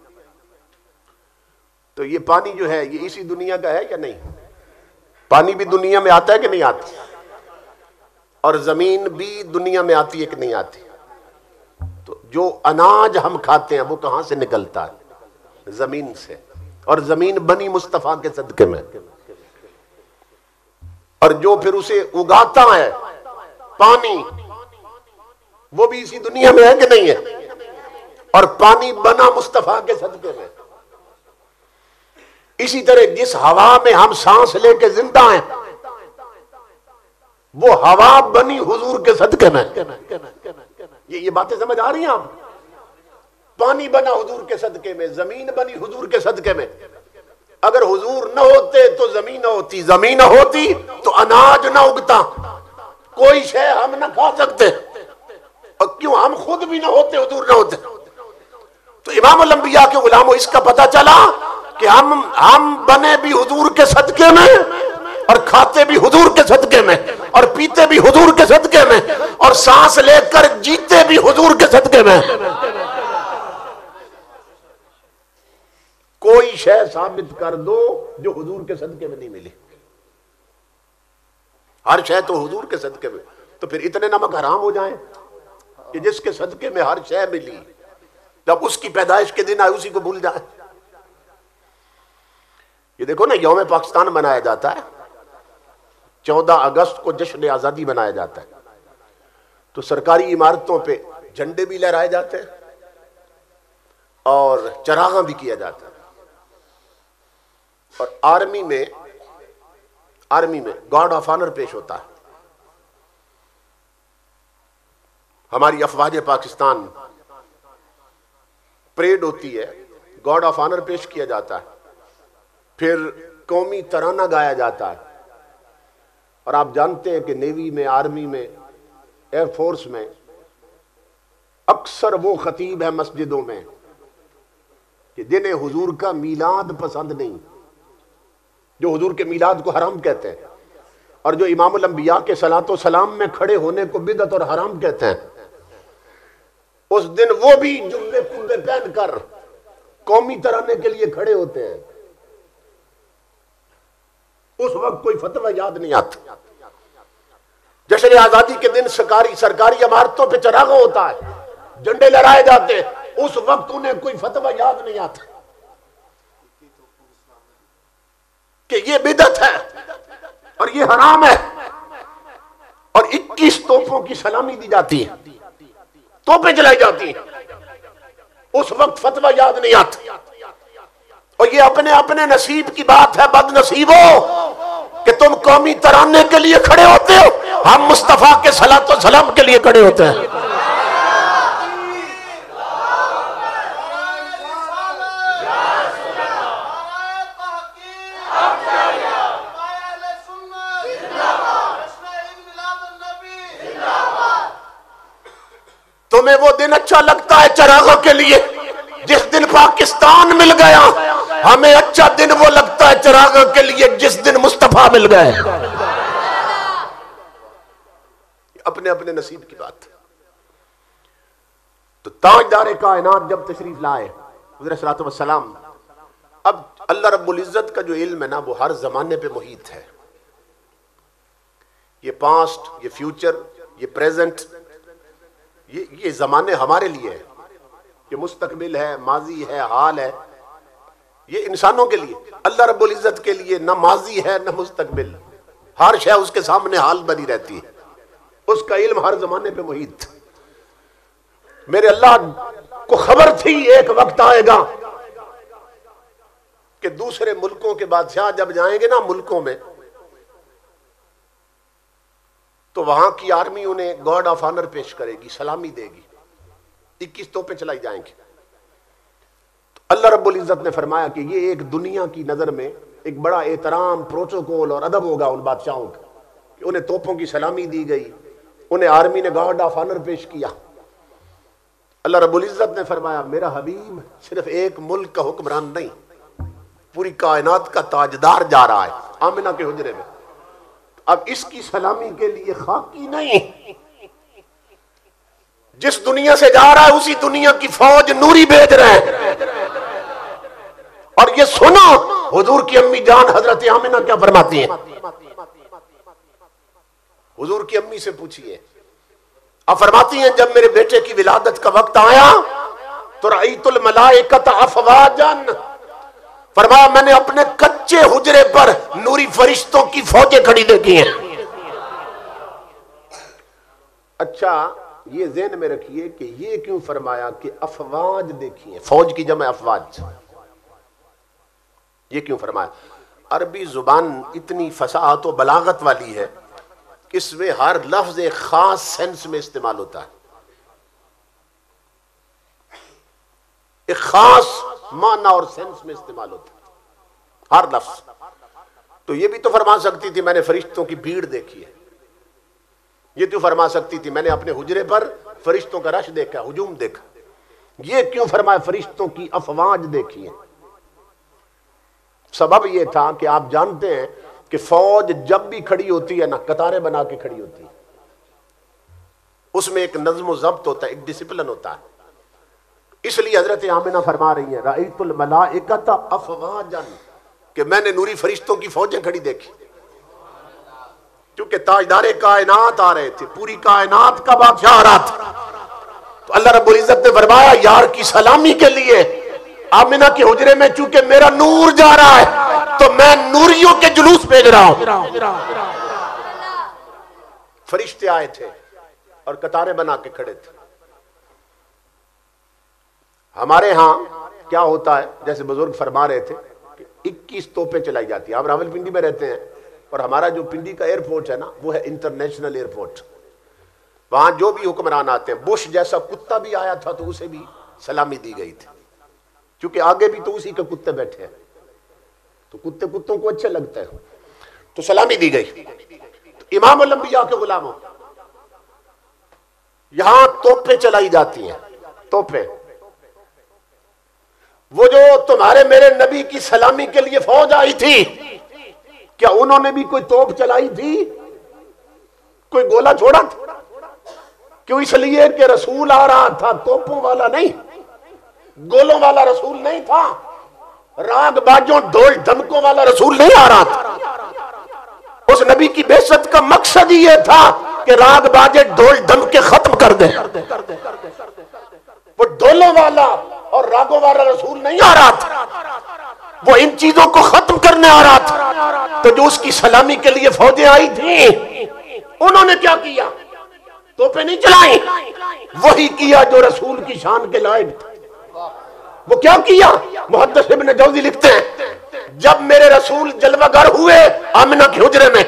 تو یہ پانی جو ہے یہ اسی دنیا کا ہے یا نہیں؟ پانی بھی دنیا میں آتا ہے کہ نہیں آتا؟ اور زمین بھی دنیا میں آتی ہے کہ نہیں آتی؟ تو جو اناج ہم کھاتے ہیں وہ کہاں سے نکلتا ہے؟ زمین سے، اور زمین بنی مصطفیٰ کے صدقے میں، اور جو پھر اسے اگاتا ہے پانی وہ بھی اسی دنیا میں ہے کہ نہیں ہے؟ اور پانی بنا مصطفیٰ کے صدقے میں۔ اسی طرح جس ہوا میں ہم سانس لے کے زندہ ہیں وہ ہوا بنی حضور کے صدقے میں۔ یہ باتیں سمجھ آ رہی ہیں آپ؟ پانی بنا حضور کے صدقے میں، زمین بنی حضور کے صدقے میں۔ اگر حضور نہ ہوتے تو زمین نہ ہوتی، زمین نہ ہوتی تو اناج نہ اگتا، کوئی شے ہم نہ کھا سکتے، اور کیوں ہم خود بھی نہ ہوتے حضور نہ ہوتے۔ تو امام الانبیاء کے غلاموں اس کا پتہ چلا کہ ہم بنے بھی حضور کے صدقے میں، اور کھاتے بھی حضور کے صدقے میں، اور پیتے بھی حضور کے صدقے میں، اور سانس لے کر جیتے بھی حضور کے صدقے میں۔ کوئی شے ثابت کر دو جو حضور کے صدقے میں نہیں ملی، ہر شے تو حضور کے صدقے میں۔ تو پھر اتنے نمک حرام ہو جائیں کہ جس کے صدقے میں ہر شے ملی، جب اس کی پیدائش کے دن آئے اسی کو بھول جائیں۔ یہ دیکھو نا یوم پاکستان منایا جاتا ہے، 14 اگست کو جشن آزادی منایا جاتا ہے، تو سرکاری عمارتوں پہ جھنڈے بھی لہرائے جاتے ہیں اور چراغاں بھی کیا جاتا ہے، اور آرمی میں گارڈ آف آنر پیش ہوتا ہے۔ ہماری افواج پاکستان پریڈ ہوتی ہے، گارڈ آف آنر پیش کیا جاتا ہے، پھر قومی ترانہ گایا جاتا ہے۔ اور آپ جانتے ہیں کہ نیوی میں، آرمی میں، ایئر فورس میں اکثر وہ خطیب ہیں مسجدوں میں کہ جنہیں حضور کا میلاد پسند نہیں، جو حضور کے میلاد کو حرام کہتے ہیں، اور جو امام الانبیاء کے صلاۃ و سلام میں کھڑے ہونے کو بدعت اور حرام کہتے ہیں، اس دن وہ بھی جبے کبے پہن کر قومی ترانے کے لیے کھڑے ہوتے ہیں۔ اس وقت کوئی فتویٰ یاد نہیں آتا۔ جشن آزادی کے دن سرکاری عمارتوں پہ چراغاں ہوتا ہے، جھنڈے لہرائے جاتے ہیں، اس وقت انہیں کوئی فتویٰ یاد نہیں آتا۔ کہ یہ بدعت ہے اور یہ حرام ہے، اور 21 توپوں کی سلامی دی جاتی ہے، توپیں چلائی جاتی ہیں، اس وقت فتویٰ یاد نہیں آتا، اور یہ اپنے اپنے نصیب کی بات ہے، بد نصیبو کہ تم قومی ترانے کے لیے کھڑے ہوتے ہو، ہم مصطفیٰ کے صلاۃ و سلام کے لیے کھڑے ہوتے ہیں۔ تمہیں وہ دن اچھا لگتا ہے چراغوں کے لیے جس دن پاکستان مل گیا، ہمیں اچھا دن وہ لگتا ہے چراغوں کے لیے جس دن مصطفیٰ مل گئے۔ اپنے اپنے نصیب کی بات۔ تو تاجدار کائنات جب تشریف لائے حضرت صلی اللہ علیہ وسلم، اب اللہ رب العزت کا جو علم ہے نا وہ ہر زمانے پہ محیط ہے، یہ پاسٹ، یہ فیوچر، یہ پریزنٹ، یہ زمانے ہمارے لیے ہے، یہ مستقبل ہے، ماضی ہے، حال ہے، یہ انسانوں کے لیے۔ اللہ رب العزت کے لیے نہ ماضی ہے نہ مستقبل، ہر شے اس کے سامنے حال بنی رہتی ہے، اس کا علم ہر زمانے پہ محیط۔ میرے اللہ کو خبر تھی ایک وقت آئے گا کہ دوسرے ملکوں کے بادشاہ جب جائیں گے نا ملکوں میں، تو وہاں کی آرمی انہیں گارڈ آف آنر پیش کرے گی، سلامی دے گی، 21 توپیں چلائی جائیں گی۔ تو اللہ رب العزت نے فرمایا کہ یہ ایک دنیا کی نظر میں ایک بڑا احترام، پروٹوکول اور ادب ہوگا ان بادشاہوں کا کہ انہیں توپوں کی سلامی دی گئی، انہیں آرمی نے گارڈ آف آنر پیش کیا۔ اللہ رب العزت نے فرمایا میرا حبیب صرف ایک ملک کا حکمران نہیں، پوری کائنات کا تاجدار جا رہا ہے آمنہ کے حجرے میں، اب اس کی سلامی کے لیے خاکی نہیں، جس دنیا سے جا رہا ہے اسی دنیا کی فوج نوری بھیج رہے ہیں۔ اور یہ سنو حضور کی امی جان حضرت آمنہ کیا فرماتی ہیں، حضور کی امی سے پوچھئے، اب فرماتی ہیں جب میرے بیٹے کی ولادت کا وقت آیا تو رأیت الملائکۃ افواجا، فرمایا میں نے اپنے کچے حجرے پر نوری فرشتوں کی فوجیں کھڑی دیکھی ہیں۔ اچھا یہ ذہن میں رکھیے کہ یہ کیوں فرمایا کہ افواج دیکھی ہیں، فوج کی جمع افواج، یہ کیوں فرمایا؟ عربی زبان اتنی فصاحت و بلاغت والی ہے، اس میں ہر لفظ ایک خاص سینس میں استعمال ہوتا ہے، ایک خاص معنی اور سینس میں استعمال ہوتا ہے ہر لفظ۔ تو یہ بھی تو فرما سکتی تھی میں نے فرشتوں کی بھیڑ دیکھی ہے، یہ تو فرما سکتی تھی میں نے اپنے حجرے پر فرشتوں کا رش دیکھا، ہجوم دیکھا، یہ کیوں فرمایا فرشتوں کی افواج دیکھی ہے؟ سبب یہ تھا کہ آپ جانتے ہیں کہ فوج جب بھی کھڑی ہوتی ہے نا قطاریں بنا کے کھڑی ہوتی ہے، اس میں ایک نظم و ضبط ہوتا ہے، ایک ڈسپلن ہوتا ہے، اس لیے حضرت آمنہ فرما رہی ہیں رأیت الملائکۃ افواجا کہ میں نے نوری فرشتوں کی فوجیں کھڑی دیکھی، کیونکہ تاجدار کائنات آ رہے تھے، پوری کائنات کا بادشاہ آ رہا تھا۔ تو اللہ رب العزت نے فرمایا یار کی سلامی کے لیے آمنہ کے حجرے میں چونکہ میرا نور جا رہا ہے تو میں نوریوں کے جلوس بھیج رہا ہوں۔ فرشتے آئے تھے اور قطاریں بنا کے کھڑے تھے۔ ہمارے ہاں کیا ہوتا ہے جیسے بزرگ فرما رہے تھے کہ 21 توپیں چلائی جاتی ہیں، ہم راولپنڈی میں رہتے ہیں اور ہمارا جو پنڈی کا ایئرپورٹ ہے نا وہ ہے انٹرنیشنل ایئرپورٹ، وہاں جو بھی حکمران آتے ہیں، بش جیسا کتا بھی آیا تھا تو اسے بھی سلامی دی گئی تھی، کیونکہ آگے بھی تو اسی کے کتے بیٹھے ہیں تو کتوں کو اچھے لگتا ہے تو سلامی دی گئی۔ تو امام الانبیاء کے غلاموں یہاں توپیں چلائی جاتی ہیں، توپیں، وہ جو تمہارے میرے نبی کی سلامی کے لیے فوج آئی تھی کیا انہوں نے بھی کوئی توپ چلائی تھی، کوئی گولہ چھوڑا تھا؟ کیوں؟ اس لیے کہ رسول آ رہا تھا، توپوں والا نہیں، گولوں والا رسول نہیں تھا، راگ باجوں ڈھول دھمکوں والا رسول نہیں آ رہا تھا۔ اس نبی کی بعثت کا مقصد ہی یہ تھا کہ راگ باجے ڈھول دھمکے ختم کر دیں، وہ ڈھولوں والا اور راگوں والا رسول نہیں آ رہا تھا، وہ ان چیزوں کو ختم کرنے آ رہا تھا، تو جو اس کی سلامی کے لیے فوجیں آئی تھیں انہوں نے کیا کیا؟ توپیں نہیں چلائیں، وہی کیا جو رسول کی شان کے لائق تھا۔ وہ کیا کیا؟ محدث ابن جوزی لکھتے ہیں جب میرے رسول جلوہ گر ہوئے آمنہ کے حجرے میں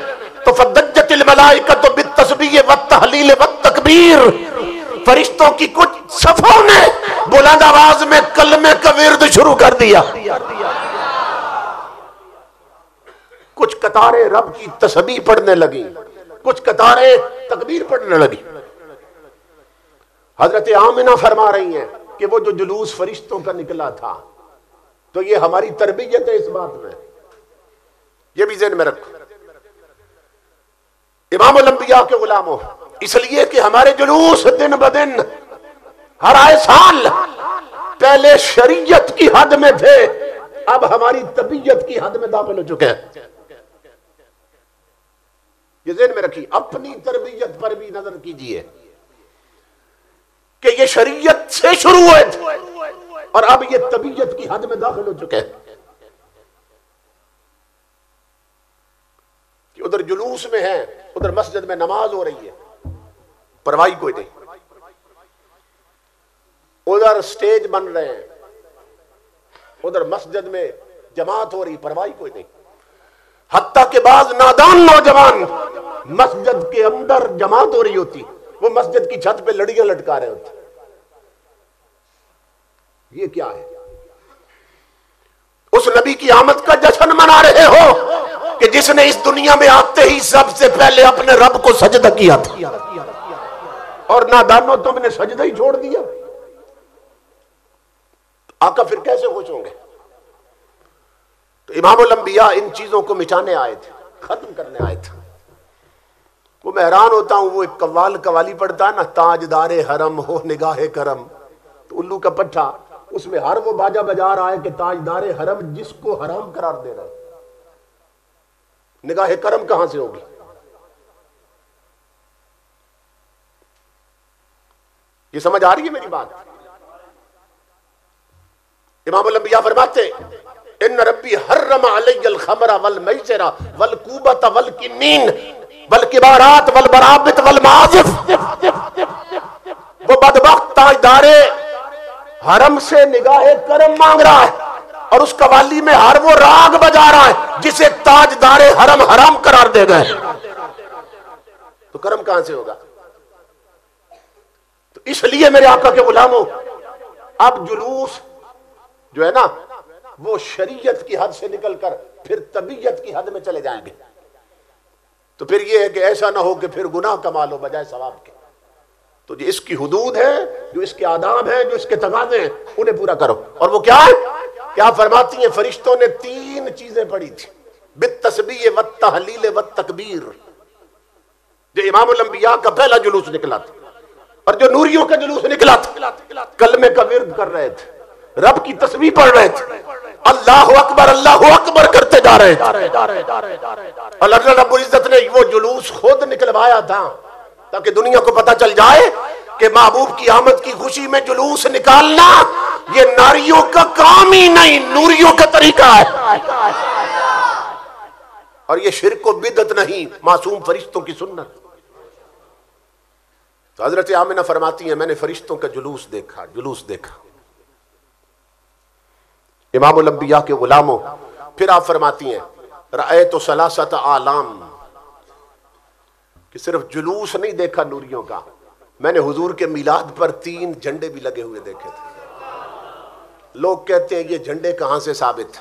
تو فدجت الملائکۃ بالتسبیح والتحلیل والتکبیر، فرشتوں کی کچھ صفوں نے بلند آواز میں کلمے کا ورد شروع کر دیا، کچھ قطاریں رب کی تسبیح پڑھنے لگی، کچھ قطاریں تکبیر پڑھنے لگی۔ حضرت آمنہ فرما رہی ہیں کہ وہ جو جلوس فرشتوں کا نکلا تھا تو یہ ہماری تربیت ہے اس بات میں، یہ بھی ذہن میں رکھو۔ امام الانبیاء کے غلاموں، اس لیے کہ ہمارے جلوس دن بدن ہر آئے سال پہلے شریعت کی حد میں تھے، اب ہماری طبیعت کی حد میں داخل ہو چکے ہیں۔ یہ ذہن میں رکھیے، اپنی تربیت پر بھی نظر کیجئے کہ یہ شریعت سے شروع ہوئے تھے اور اب یہ طبیعت کی حد میں داخل ہو چکے ہیں کہ ادھر جلوس میں ہیں، ادھر مسجد میں نماز ہو رہی ہے، پرواہی کوئی نہیں، ادھر سٹیج بن رہے ہیں، ادھر مسجد میں جماعت ہو رہی، پرواہی کوئی نہیں۔ حتیٰ کہ بعض نادان نوجوان مسجد کے اندر جماعت ہو رہی ہوتی، وہ مسجد کی چھت پہ لڑیاں لٹکا رہے ہوتے۔ یہ کیا ہے؟ اس نبی کی آمد کا جشن منا رہے ہو کہ جس نے اس دنیا میں آتے ہی سب سے پہلے اپنے رب کو سجدہ کیا تھا، اور نادانوں تم نے سجدہ ہی چھوڑ دیا، آقا پھر کیسے خوش ہوں گے؟ تو امام الانبیاء ان چیزوں کو مٹانے آئے تھے، ختم کرنے آئے تھے۔ وہ میں حیران ہوتا ہوں، وہ ایک قوالی پڑھتا ہے نا، تاجدار حرم ہو نگاہ کرم، تو الو کا پٹھا اس میں ہر وہ باجا بجا رہا ہے کہ تاجدار حرم جس کو حرام قرار دے رہا ہے، نگاہ کرم کہاں سے ہوگی؟ یہ سمجھ آ رہی ہے میری بات؟ امام الانبیاء فرماتے ان ربی حرم علی الخمر والمیسر والکوبۃ والکنین والکبارات والبرابط والمعازف۔ وہ بدبخت تاجدار حرم سے نگاہ کرم مانگ رہا ہے اور اس قوالی میں ہر وہ راگ بجا رہا ہے جسے تاجدار حرم حرام قرار دے گئے، تو کرم کہاں سے ہوگا؟ تو اس لیے میرے آقا کے غلاموں، اب جلوس جو ہے نا وہ شریعت کی حد سے نکل کر پھر طبیعت کی حد میں چلے جائیں گے، تو پھر یہ ہے کہ ایسا نہ ہو کہ پھر گناہ کما لو بجائے ثواب کے۔ تو جو اس کی حدود ہے، جو اس کے آداب ہیں، جو اس کے تقاضے ہیں، انہیں پورا کرو۔ اور وہ کیا ہے؟ کیا فرماتی ہیں؟ فرشتوں نے 3 چیزیں پڑھی تھی، بالتسبیح والتحلیل والتکبیر، جو امام الانبیاء کا پہلا جلوس نکلا تھا، اور جو نوریوں کا جلوس نکلا تھا، کلمے کا ورد کر رہے تھے، رب کی تسبیح پڑھ رہے تھے، اللہ اکبر کرتے جا رہے تھے۔ اللہ رب العزت نے وہ جلوس خود نکلوایا تھا تاکہ دنیا کو پتہ چل جائے کہ محبوب کی آمد کی خوشی میں جلوس نکالنا یہ ناریوں کا کام ہی نہیں، نوریوں کا طریقہ ہے، اور یہ شرک و بدعت نہیں، معصوم فرشتوں کی سنت۔ تو حضرت آمنہ فرماتی ہیں میں نے فرشتوں کا جلوس دیکھا۔ امام الانبیاء کے غلاموں، پھر آپ فرماتی ہیں رأیت ثلاثۃ اعلام، کہ صرف جلوس نہیں دیکھا نوریوں کا، میں نے حضور کے میلاد پر 3 جھنڈے بھی لگے ہوئے دیکھے تھے۔ لوگ کہتے ہیں یہ جھنڈے کہاں سے ثابت،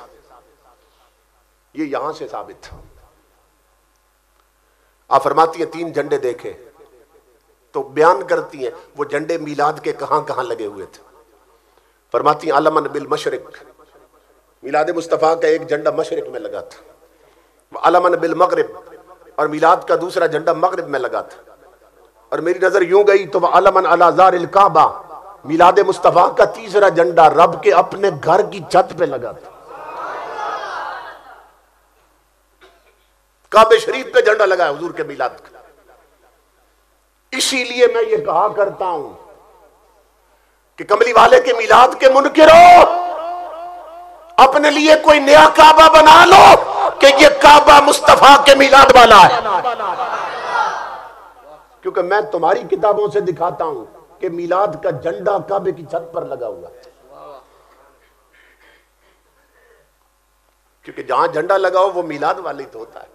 یہ یہاں سے ثابت۔ آپ فرماتی ہیں 3 جھنڈے دیکھے، تو بیان کرتی ہیں وہ جھنڈے میلاد کے کہاں کہاں لگے ہوئے تھے۔ فرماتی ہیں علمن بالمشرق، میلاد مصطفیٰ کا ایک جھنڈا مشرق میں لگا تھا، علمن بالمغرب، اور میلاد کا دوسرا جھنڈا مغرب میں لگا تھا، اور میری نظر یوں گئی تو وہ علمن علی زار الکعبہ، میلاد مصطفیٰ کا تیسرا جھنڈا رب کے اپنے گھر کی چھت پہ لگا تھا، کعبہ شریف پہ جھنڈا لگا ہے حضور کے میلاد کا۔ اسی لیے میں یہ کہا کرتا ہوں کہ کملی والے کے میلاد کے منکرو، اپنے لیے کوئی نیا کعبہ بنا لو کہ یہ کعبہ مصطفیٰ کے میلاد والا ہے، کیونکہ میں تمہاری کتابوں سے دکھاتا ہوں کہ میلاد کا جھنڈا کعبے کی چھت پر لگا ہوا ہے، کیونکہ جہاں جھنڈا لگا ہو وہ میلاد والی تو ہوتا ہے۔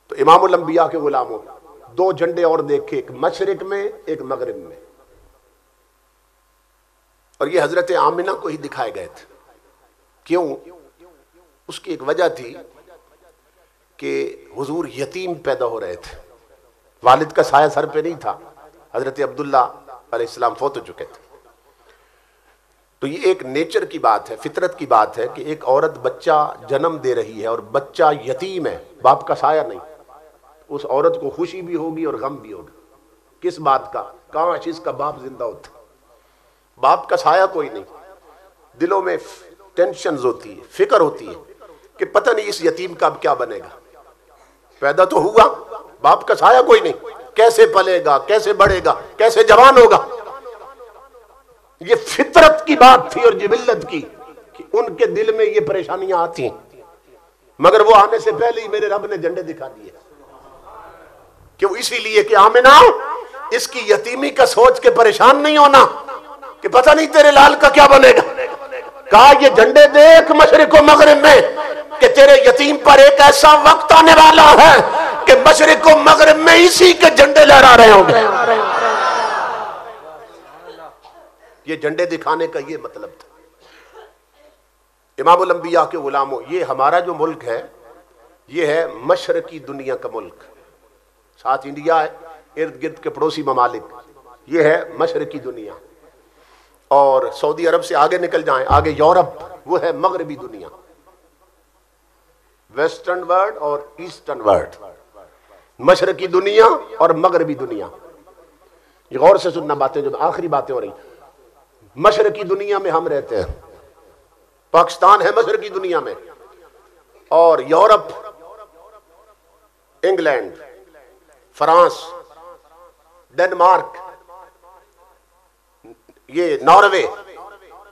تو امام الانبیاء کے غلاموں، دو جھنڈے اور دیکھے، ایک مشرق میں ایک مغرب میں، اور یہ حضرت آمنہ کو ہی دکھائے گئے تھے۔ کیوں؟ اس کی ایک وجہ تھی کہ حضور یتیم پیدا ہو رہے تھے، والد کا سایہ سر پہ نہیں تھا، حضرت عبداللہ علیہ السلام فوت ہو چکے تھے۔ تو یہ ایک نیچر کی بات ہے، فطرت کی بات ہے کہ ایک عورت بچہ جنم دے رہی ہے اور بچہ یتیم ہے، باپ کا سایہ نہیں، اس عورت کو خوشی بھی ہوگی اور غم بھی ہوگا۔ کس بات کا؟ کاش اس کا باپ زندہ ہوتا، باپ کا سایہ کوئی نہیں، دلوں میں ٹینشنز ہوتی ہے، فکر ہوتی ہے کہ پتہ نہیں اس یتیم کا اب کیا بنے گا، پیدا تو ہوا، باپ کا سایہ کوئی نہیں، کیسے پلے گا، کیسے بڑھے گا، کیسے جوان ہوگا۔ یہ فطرت کی بات تھی اور جبلت کی کہ ان کے دل میں یہ پریشانیاں آتی ہیں، مگر وہ آنے سے پہلے ہی میرے رب نے جھنڈے دکھا دیے، کیوں؟ اسی لیے کہ آمنہ اس کی یتیمی کا سوچ کے پریشان نہیں ہونا کہ پتہ نہیں تیرے لال کا کیا بنے گا۔ کہا یہ جھنڈے دیکھ مشرق و مغرب میں کہ تیرے یتیم پر ایک ایسا وقت آنے والا ہے کہ مشرق و مغرب میں اسی کے جھنڈے لہرا رہے ہوں گے۔ یہ جھنڈے دکھانے کا یہ مطلب تھا۔ امام الانبیاء کے غلاموں، یہ ہمارا جو ملک ہے یہ ہے مشرقی دنیا کا ملک، ساتھ انڈیا ہے، ارد گرد کے پڑوسی ممالک، یہ ہے مشرقی دنیا، اور سعودی عرب سے آگے نکل جائیں، آگے یورپ، وہ ہے مغربی دنیا، ویسٹرن ورلڈ اور ایسٹرن ورلڈ، مشرقی دنیا اور مغربی دنیا۔ یہ غور سے سننا باتیں، جو آخری باتیں ہو رہی، مشرقی دنیا میں ہم رہتے ہیں، پاکستان ہے مشرقی دنیا میں، اور یورپ، انگلینڈ، فرانس، ڈنمارک، یہ ناروے،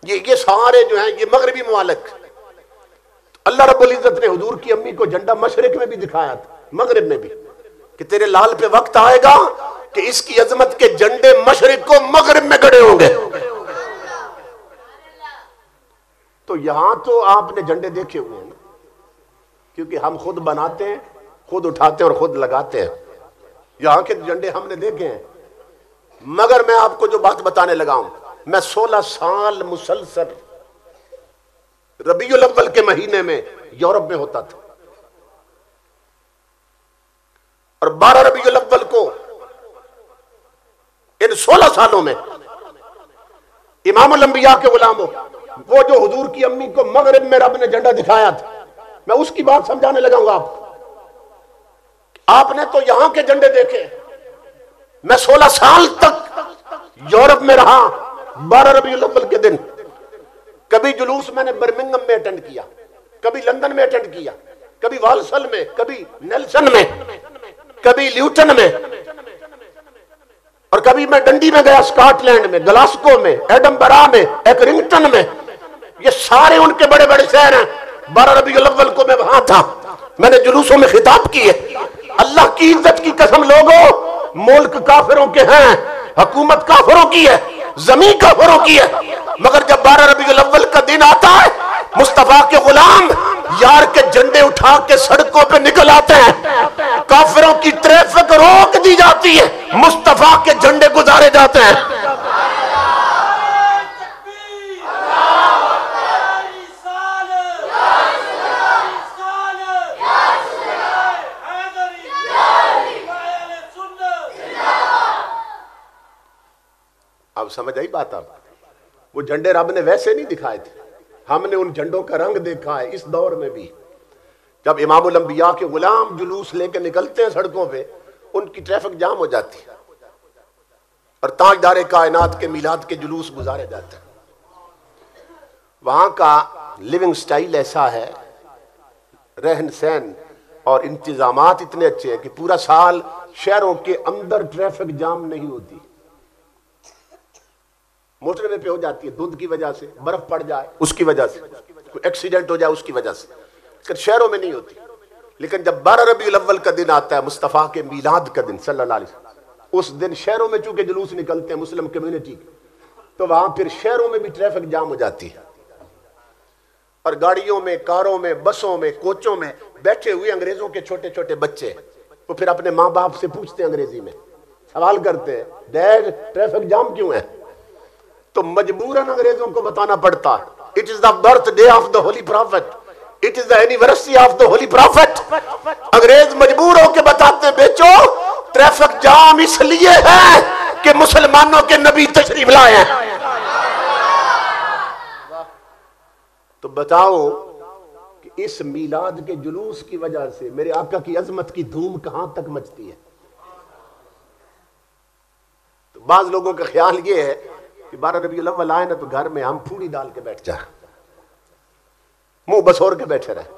یہ سارے جو ہیں یہ مغربی ممالک۔ اللہ رب العزت نے حضور کی امی کو جھنڈا مشرق میں بھی دکھایا تھا، مغرب میں بھی، کہ تیرے لال پہ وقت آئے گا کہ اس کی عظمت کے جھنڈے مشرق کو مغرب میں گڑے ہوں گے۔ تو یہاں تو آپ نے جھنڈے دیکھے ہوئے ہیں، کیونکہ ہم خود بناتے ہیں، خود اٹھاتے ہیں اور خود لگاتے ہیں، یہاں کے جھنڈے ہم نے دیکھے ہیں۔ مگر میں آپ کو جو بات بتانے لگا ہوں، میں 16 سال مسلسل ربیع الاول کے مہینے میں یورپ میں ہوتا تھا، اور 12 ربیع الاول کو ان 16 سالوں میں امام الانبیاء کے غلاموں، وہ جو حضور کی امی کو مغرب میں رب نے جھنڈا دکھایا تھا، میں اس کی بات سمجھانے لگا ہوں آپ نے تو یہاں کے جھنڈے دیکھے، میں 16 سال تک یورپ میں رہا۔ 12 ربیع الاول کے دن کبھی جلوس میں نے برمنگم میں اٹینڈ کیا، کبھی لندن میں اٹینڈ کیا، کبھی والسل میں، کبھی نیلسن میں، کبھی لیوٹن میں، اور کبھی میں ڈنڈی میں گیا، سکاٹ لینڈ میں، گلاسکو میں، ایڈنبرا میں، ایکرنگٹن میں، یہ سارے ان کے بڑے بڑے شہر ہیں۔ 12 ربیع الاول کو میں وہاں تھا، میں نے جلوسوں میں خطاب کیے۔ اللہ کی عزت کی قسم لوگوں، ملک کافروں کے ہیں، حکومت کافروں کی ہے، زمین کافروں کی ہے، مگر جب 12 ربیع الاول کا دن آتا ہے، مصطفیٰ کے غلام یار کے جھنڈے اٹھا کے سڑکوں پہ نکل آتے ہیں، کافروں کی ٹریفک روک دی جاتی ہے، مصطفیٰ کے جھنڈے گزارے جاتے ہیں۔ اب سمجھ آئی بات؟ آپ وہ جھنڈے رب نے ویسے نہیں دکھائے تھے، ہم نے ان جھنڈوں کا رنگ دیکھا ہے اس دور میں بھی۔ جب امام الانبیاء کے غلام جلوس لے کے نکلتے ہیں سڑکوں پہ، ان کی ٹریفک جام ہو جاتی ہے، اور تاجدار کائنات کے میلاد کے جلوس گزارے جاتے ہیں۔ وہاں کا لیونگ سٹائل ایسا ہے، رہن سہن اور انتظامات اتنے اچھے ہیں کہ پورا سال شہروں کے اندر ٹریفک جام نہیں ہوتی، موٹر وے پہ ہو جاتی ہے، دھند کی وجہ سے، برف پڑ جائے اس کی وجہ سے، کوئی ایکسیڈنٹ ہو جائے اس کی وجہ سے، لیکن شہروں میں نہیں ہوتی۔ لیکن جب 12 ربیع الاول کا دن آتا ہے، مصطفیٰ کے میلاد کا دن صلی اللہ علیہ وسلم، اس دن شہروں میں چونکہ جلوس نکلتے ہیں مسلم کمیونٹی کے، تو وہاں پھر شہروں میں بھی ٹریفک جام ہو جاتی ہے، اور گاڑیوں میں، کاروں میں، بسوں میں، کوچوں میں بیٹھے ہوئے انگریزوں کے چھوٹے چھوٹے بچے وہ پھر اپنے ماں باپ سے پوچھتے ہیں، انگریزی میں سوال کرتے ہیں، ڈیڈ ٹریفک جام کیوں ہے؟ تو مجبوراً انگریزوں کو بتانا پڑتا ہے، it is the birth day of the Holi profit, it is the anniversary of the Holi profit. انگریز مجبور ہو کے بتاتے ہیں، بیچو ٹریفک جام اس لیے ہے کہ مسلمانوں کے نبی تشریف لائے ہیں۔ تو بتاؤ کہ اس میلاد کے جلوس کی وجہ سے میرے آقا کی عظمت کی دھوم کہاں تک مچتی ہے؟ تو بعض لوگوں کا خیال یہ ہے کہ 12 ربیع الاول آئے نا تو گھر میں ہم پھوڑی ڈال کے بیٹھ جائیں، منہ بسور کے بیٹھے رہے،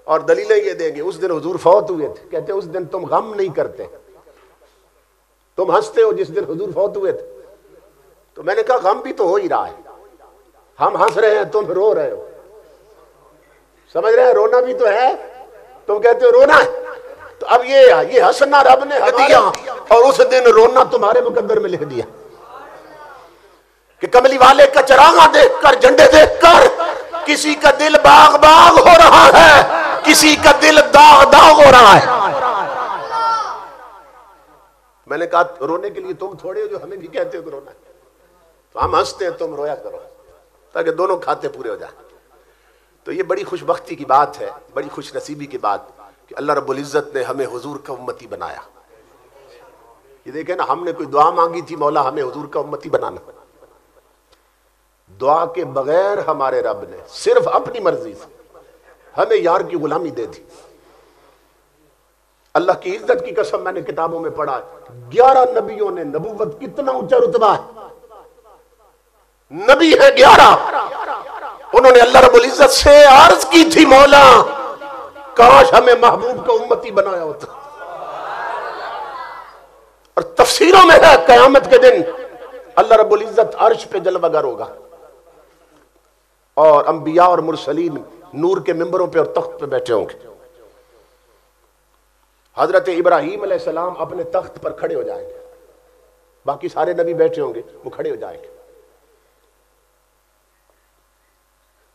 اور دلیلیں یہ دیں گے اس دن حضور فوت ہوئے تھے، کہتے ہیں اس دن تم غم نہیں کرتے، تم ہنستے ہو جس دن حضور فوت ہوئے تھے۔ تو میں نے کہا غم بھی تو ہو ہی رہا ہے، ہم ہنس رہے ہیں تم رو رہے ہو، سمجھ رہے ہیں؟ رونا بھی تو ہے، تم کہتے ہو رونا ہے، تو اب یہ ہنسنا رب نے دیا اور اس دن رونا تمہارے مقدر میں لکھ دیا کہ کملی والے کا چراغاں دیکھ کر، جھنڈے دیکھ کر کسی کا دل باغ باغ ہو رہا ہے، کسی کا دل داغ داغ ہو رہا ہے۔ میں نے کہا رونے کے لیے تم تھوڑے ہو جو ہمیں بھی کہتے ہو کہ رونا ہے، تو ہم ہنستے ہیں تم رویا کرو تاکہ دونوں کھاتے پورے ہو جائیں۔ تو یہ بڑی خوش بختی کی بات ہے، بڑی خوش نصیبی کی بات کہ اللہ رب العزت نے ہمیں حضور کا امتی بنایا۔ یہ دیکھیں نا، ہم نے کوئی دعا مانگی تھی، مولا ہمیں حضور کا امتی بنانا، دعا کے بغیر ہمارے رب نے صرف اپنی مرضی سے ہمیں یار کی غلامی دے دی۔ اللہ کی عزت کی قسم، میں نے کتابوں میں پڑھا 11 نبیوں نے نبوت، کتنا اونچا رتبہ ہے، نبی ہے 11، انہوں نے اللہ رب العزت سے عرض کی تھی، مولا کاش ہمیں محبوب کا امتی بنایا ہوتا۔ اور تفسیروں میں ہے قیامت کے دن اللہ رب العزت عرش پہ جلوہ گر ہوگا، اور انبیاء اور مرسلین نور کے ممبروں پہ اور تخت پہ بیٹھے ہوں گے۔ حضرت ابراہیم علیہ السلام اپنے تخت پر کھڑے ہو جائیں گے، باقی سارے نبی بیٹھے ہوں گے، وہ کھڑے ہو جائیں گے،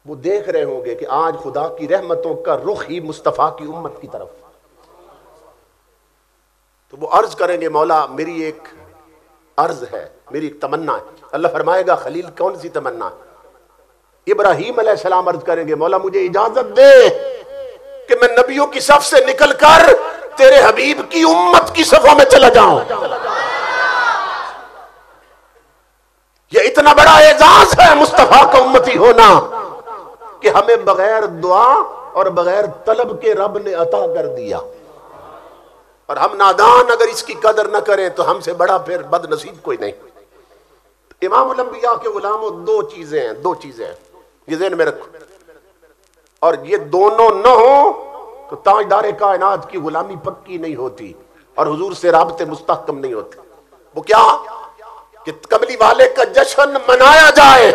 وہ دیکھ رہے ہوں گے کہ آج خدا کی رحمتوں کا رخ ہی مصطفیٰ کی امت کی طرف، تو وہ عرض کریں گے، مولا میری ایک عرض ہے، میری ایک تمنا ہے۔ اللہ فرمائے گا خلیل کون سی تمنا ہے؟ ابراہیم علیہ السلام عرض کریں گے، مولا مجھے اجازت دے کہ میں نبیوں کی صف سے نکل کر تیرے حبیب کی امت کی صفوں میں چلا جاؤں۔ یہ اتنا بڑا اعزاز ہے مصطفیٰ کا امتی ہونا کہ ہمیں بغیر دعا اور بغیر طلب کے رب نے عطا کر دیا، اور ہم نادان اگر اس کی قدر نہ کریں تو ہم سے بڑا پھر بد نصیب کوئی نہیں۔ امام الانبیاء کے غلاموں دو چیزیں ہیں، یہ ذہن میں رکھو، اور یہ دونوں نہ ہوں تو تاجدار کائنات کی غلامی پکی نہیں ہوتی اور حضور سے رابطے مستحکم نہیں ہوتے۔ وہ کیا کہ کملی والے کا جشن منایا جائے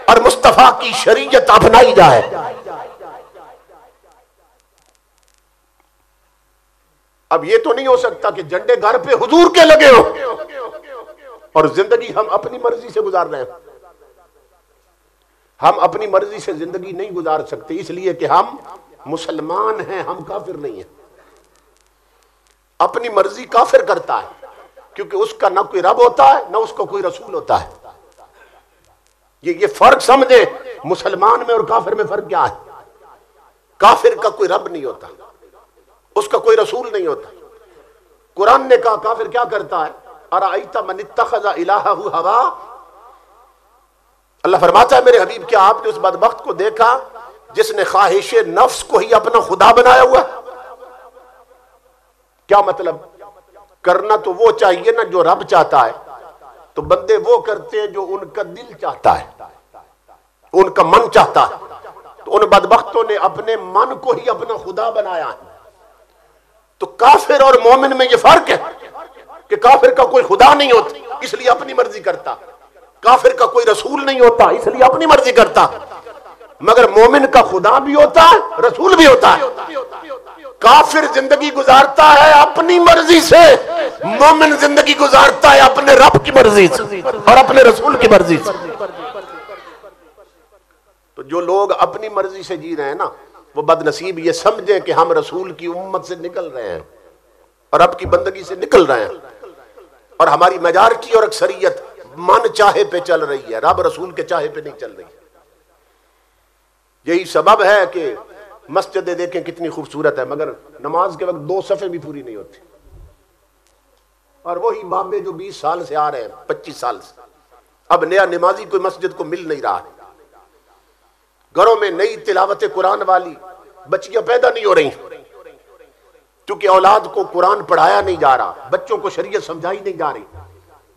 اور مصطفیٰ کی شریعت اپنائی جائے۔ اب یہ تو نہیں ہو سکتا کہ جھنڈے گھر پہ حضور کے لگے ہو اور زندگی ہم اپنی مرضی سے گزار رہے ہیں۔ ہم اپنی مرضی سے زندگی نہیں گزار سکتے، اس لیے کہ ہم مسلمان ہیں، ہم کافر نہیں ہیں۔ اپنی مرضی کافر کرتا ہے کیونکہ اس کا نہ کوئی رب ہوتا ہے نہ اس کو کوئی رسول ہوتا ہے۔ یہ فرق سمجھے، مسلمان میں اور کافر میں فرق کیا ہے؟ کافر کا کوئی رب نہیں ہوتا، اس کا کوئی رسول نہیں ہوتا۔ قرآن نے کہا کافر کیا کرتا ہے؟ ارأیت من اتخذ الہہ ہوا، اللہ فرماتا ہے میرے حبیب کیا آپ نے اس بدبخت کو دیکھا جس نے خواہش نفس کو ہی اپنا خدا بنایا ہوا؟ کیا مطلب؟ کرنا تو وہ چاہیے نا جو رب چاہتا ہے، تو بندے وہ کرتے ہیں جو ان کا دل چاہتا ہے، ان کا من چاہتا ہے، تو ان بدبختوں نے اپنے من کو ہی اپنا خدا بنایا ہے۔ تو کافر اور مومن میں یہ فرق ہے کہ کافر کا کوئی خدا نہیں ہوتا، اس لیے اپنی مرضی کرتا، کافر کا کوئی رسول نہیں ہوتا اس لیے اپنی مرضی کرتا، مگر مومن کا خدا بھی ہوتا ہے، رسول بھی ہوتا ہے۔ کافر زندگی گزارتا ہے اپنی مرضی سے، مومن زندگی گزارتا ہے اپنے رب کی مرضی سے اور اپنے رسول کی مرضی سے۔ تو جو لوگ اپنی مرضی سے جی رہے ہیں نا، وہ بد نصیب یہ سمجھیں کہ ہم رسول کی امت سے نکل رہے ہیں اور رب کی بندگی سے نکل رہے ہیں، اور ہماری میجارٹی اور اکثریت من چاہے پہ چل رہی ہے، رب رسول کے چاہے پہ نہیں چل رہی۔ یہی سبب ہے کہ مسجدیں دیکھیں کتنی خوبصورت ہے، مگر نماز کے وقت 2 صفیں بھی پوری نہیں ہوتی، اور وہی بابے جو 20 سال سے آ رہے ہیں، 25 سال سے، اب نیا نمازی کوئی مسجد کو مل نہیں رہا ہے۔ گھروں میں نئی تلاوت قرآن والی بچیاں پیدا نہیں ہو رہی، کیونکہ اولاد کو قرآن پڑھایا نہیں جا رہا، بچوں کو شریعت سمجھائی نہیں جا رہی۔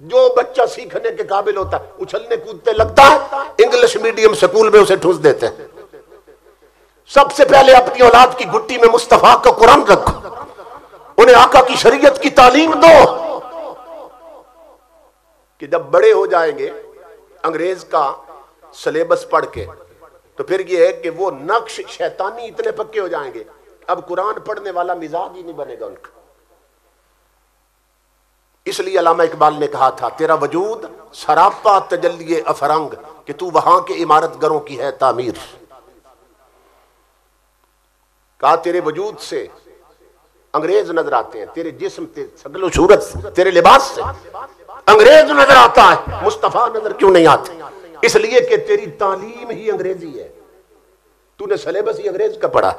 جو بچہ سیکھنے کے قابل ہوتا ہے اچھلنے کودتے لگتا ہے، انگلش میڈیم سکول میں اسے ٹھوس دیتے ہیں۔ سب سے پہلے اپنی اولاد کی گھٹی میں مصطفیٰ کا قرآن رکھو، انہیں آقا کی شریعت کی تعلیم دو، کہ جب بڑے ہو جائیں گے انگریز کا سلیبس پڑھ کے تو پھر یہ ہے کہ وہ نقش شیطانی اتنے پکے ہو جائیں گے، اب قرآن پڑھنے والا مزاج ہی نہیں بنے گا ان کا۔ اس لیے علامہ اقبال نے کہا تھا، تیرا وجود سراپا تجلی افرنگ، کہ تو وہاں کے عمارت گروں کی ہے تعمیر۔ کہا تیرے وجود سے انگریز نظر آتے ہیں، تیرے جسم شکل و صورت سے، تیرے لباس سے انگریز نظر آتا ہے، مصطفیٰ نظر کیوں نہیں آتے؟ اس لیے کہ تیری تعلیم ہی انگریزی ہے، تو نے سلیبس ہی انگریز کا پڑھا۔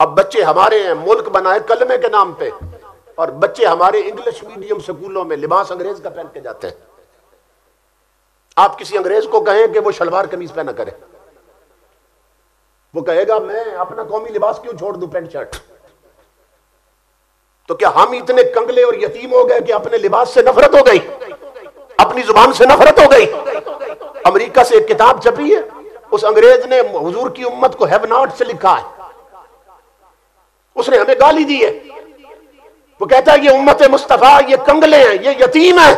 اب بچے ہمارے ہیں ملک بنائے کلمے کے نام پہ، اور بچے ہمارے انگلش میڈیم سکولوں میں لباس انگریز کا پہن کے جاتے ہیں۔ آپ کسی انگریز کو کہیں کہ وہ شلوار قمیض پہنا کرے، وہ کہے گا میں اپنا قومی لباس کیوں چھوڑ دوں پینٹ شرٹ۔ تو کیا ہم اتنے کنگلے اور یتیم ہو گئے کہ اپنے لباس سے نفرت ہو گئی، اپنی زبان سے نفرت ہو گئی؟ امریکہ سے ایک کتاب چھپی ہے، اس انگریز نے حضور کی امت کو ہیو ناٹ سے لکھا ہے، اس نے ہمیں گالی دی ہے۔ وہ کہتا ہے یہ امت مصطفیٰ یہ کنگلے ہیں، یہ یتیم ہیں،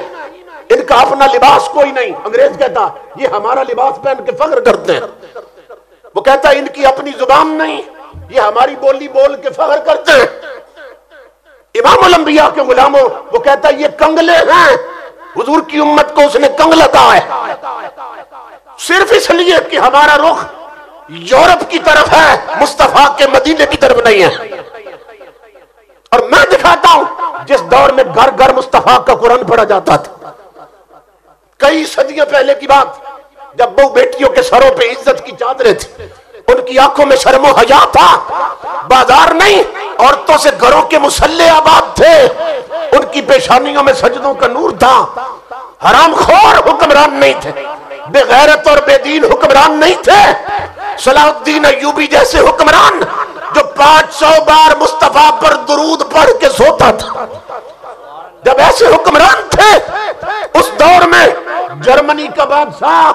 ان کا اپنا لباس کوئی نہیں۔ انگریز کہتا یہ ہمارا لباس پہن کے فخر کرتے ہیں۔ وہ کہتا ہے ان کی اپنی زبان نہیں، یہ ہماری بولی بول کے فخر کرتے ہیں۔ امام الانبیاء کے غلاموں، وہ کہتا ہے یہ کنگلے ہیں، حضور کی امت کو اس نے کنگلا کہا ہے، صرف اس لیے کہ ہمارا رخ یورپ کی طرف ہے، مصطفیٰ کے مدینے کی طرف نہیں ہے۔ اور میں دکھاتا ہوں جس دور میں گھر گھر مصطفیٰ کا قرآن پڑھا جاتا تھا، کئی صدیوں پہلے کی بات، جب بہو بیٹیوں کے سروں پہ عزت کی چادریں تھی، ان کی آنکھوں میں شرم و حیا تھا، بازار نہیں عورتوں سے گھروں کے مسلح آباد تھے، ان کی پیشانیوں میں سجدوں کا نور تھا۔ حرام خور حکمران نہیں تھے، بے غیرت اور بے دین حکمران نہیں تھے، صلاح الدین ایوبی جیسے حکمران جو 500 بار مصطفیٰ پر درود پڑھ کے سوتا تھا۔ جب ایسے حکمران تھے اس دور میں جرمنی کا بادشاہ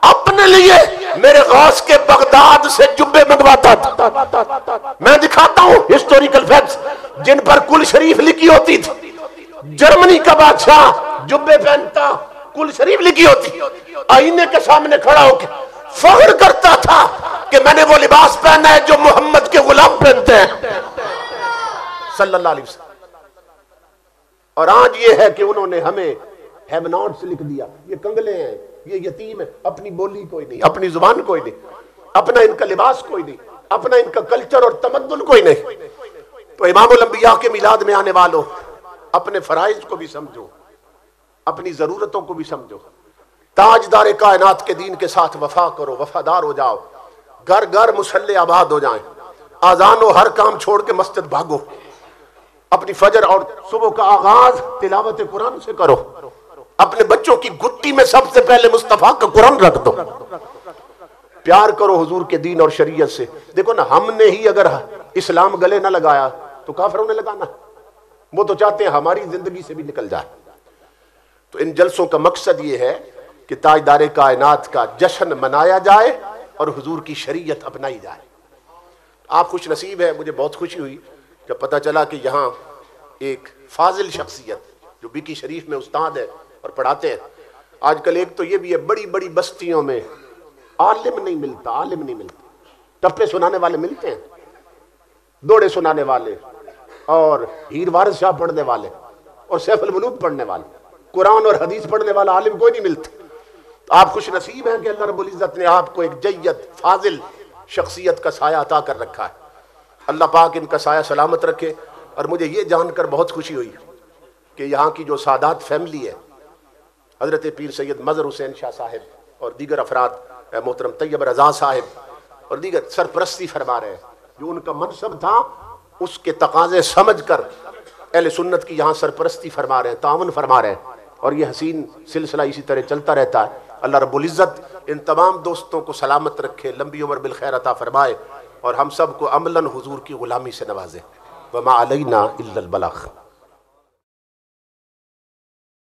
اپنے لیے میرے غوث کے بغداد سے جبے منگواتا تھا۔ میں دکھاتا ہوں ہسٹوریکل فیکٹس جن پر کل شریف لکھی ہوتی تھی۔ جرمنی کا بادشاہ جبے پہنتا، کل شریف لکھی ہوتی، آئینے کے سامنے کھڑا ہو کے فخر کرتا تھا کہ میں نے وہ لباس پہنا ہے جو محمد کے غلام پہنتے ہیں صلی اللہ علیہ وسلم۔ اور آج یہ ہے کہ انہوں نے ہمیں ہیو ناٹ سے لکھ دیا، یہ کنگلے ہیں، یہ یتیم ہے، اپنی بولی کوئی نہیں، اپنی زبان کوئی نہیں، اپنا ان کا لباس کوئی نہیں، اپنا ان کا کلچر اور تمدن کوئی نہیں۔ تو امام الانبیاء کے میلاد میں آنے والوں، اپنے فرائض کو بھی سمجھو، اپنی ضرورتوں کو بھی سمجھو، تاجدار کائنات کے دین کے ساتھ وفا کرو، وفادار ہو جاؤ، گھر گھر مسلح آباد ہو جائیں، آذان و ہر کام چھوڑ کے مسجد بھاگو، اپنی فجر اور صبح کا آغاز تلاوت قرآن سے کرو، اپنے بچوں کی گھٹی میں سب سے پہلے مصطفیٰ کا قرآن رکھ دو، پیار کرو حضور کے دین اور شریعت سے۔ دیکھو نا، ہم نے ہی اگر اسلام گلے نہ لگایا تو کافروں نے لگانا، وہ تو چاہتے ہیں ہماری زندگی سے بھی نکل جائے۔ تو ان جلسوں کا مقصد یہ ہے کہ تاجدار کائنات کا جشن منایا جائے اور حضور کی شریعت اپنائی جائے۔ آپ خوش نصیب ہیں، مجھے بہت خوشی ہوئی جب پتہ چلا کہ یہاں ایک فاضل شخصیت جو بی کی شریف میں استاد ہے اور پڑھاتے ہیں، آج کل ایک تو یہ بھی ہے بڑی بڑی بستیوں میں عالم نہیں ملتا، عالم نہیں ملتا، ٹپے سنانے والے ملتے ہیں، دوڑے سنانے والے اور ہیر وارث شاہ پڑھنے والے اور سیف الملوک پڑھنے والے، قرآن اور حدیث پڑھنے والا عالم کوئی نہیں ملتا۔ آپ خوش نصیب ہیں کہ اللہ رب العزت نے آپ کو ایک جید فاضل شخصیت کا سایہ عطا کر رکھا ہے۔ اللہ پاک ان کا سایہ سلامت رکھے۔ اور مجھے یہ جان کر بہت خوشی ہوئی کہ یہاں کی جو سادات فیملی ہے، حضرت پیر سید مظہر حسین شاہ صاحب اور دیگر افراد، محترم طیب رضا صاحب اور دیگر سرپرستی فرما رہے ہیں، جو ان کا منصب تھا اس کے تقاضے سمجھ کر اہل سنت کی یہاں سرپرستی فرما رہے ہیں، تعاون فرما رہے ہیں، اور یہ حسین سلسلہ اسی طرح چلتا رہتا ہے۔ اللہ رب العزت ان تمام دوستوں کو سلامت رکھے، لمبی عمر بالخیر عطا فرمائے، اور ہم سب کو عملاً حضور کی غلامی سے نوازے۔ وما علینا الا البلاغ۔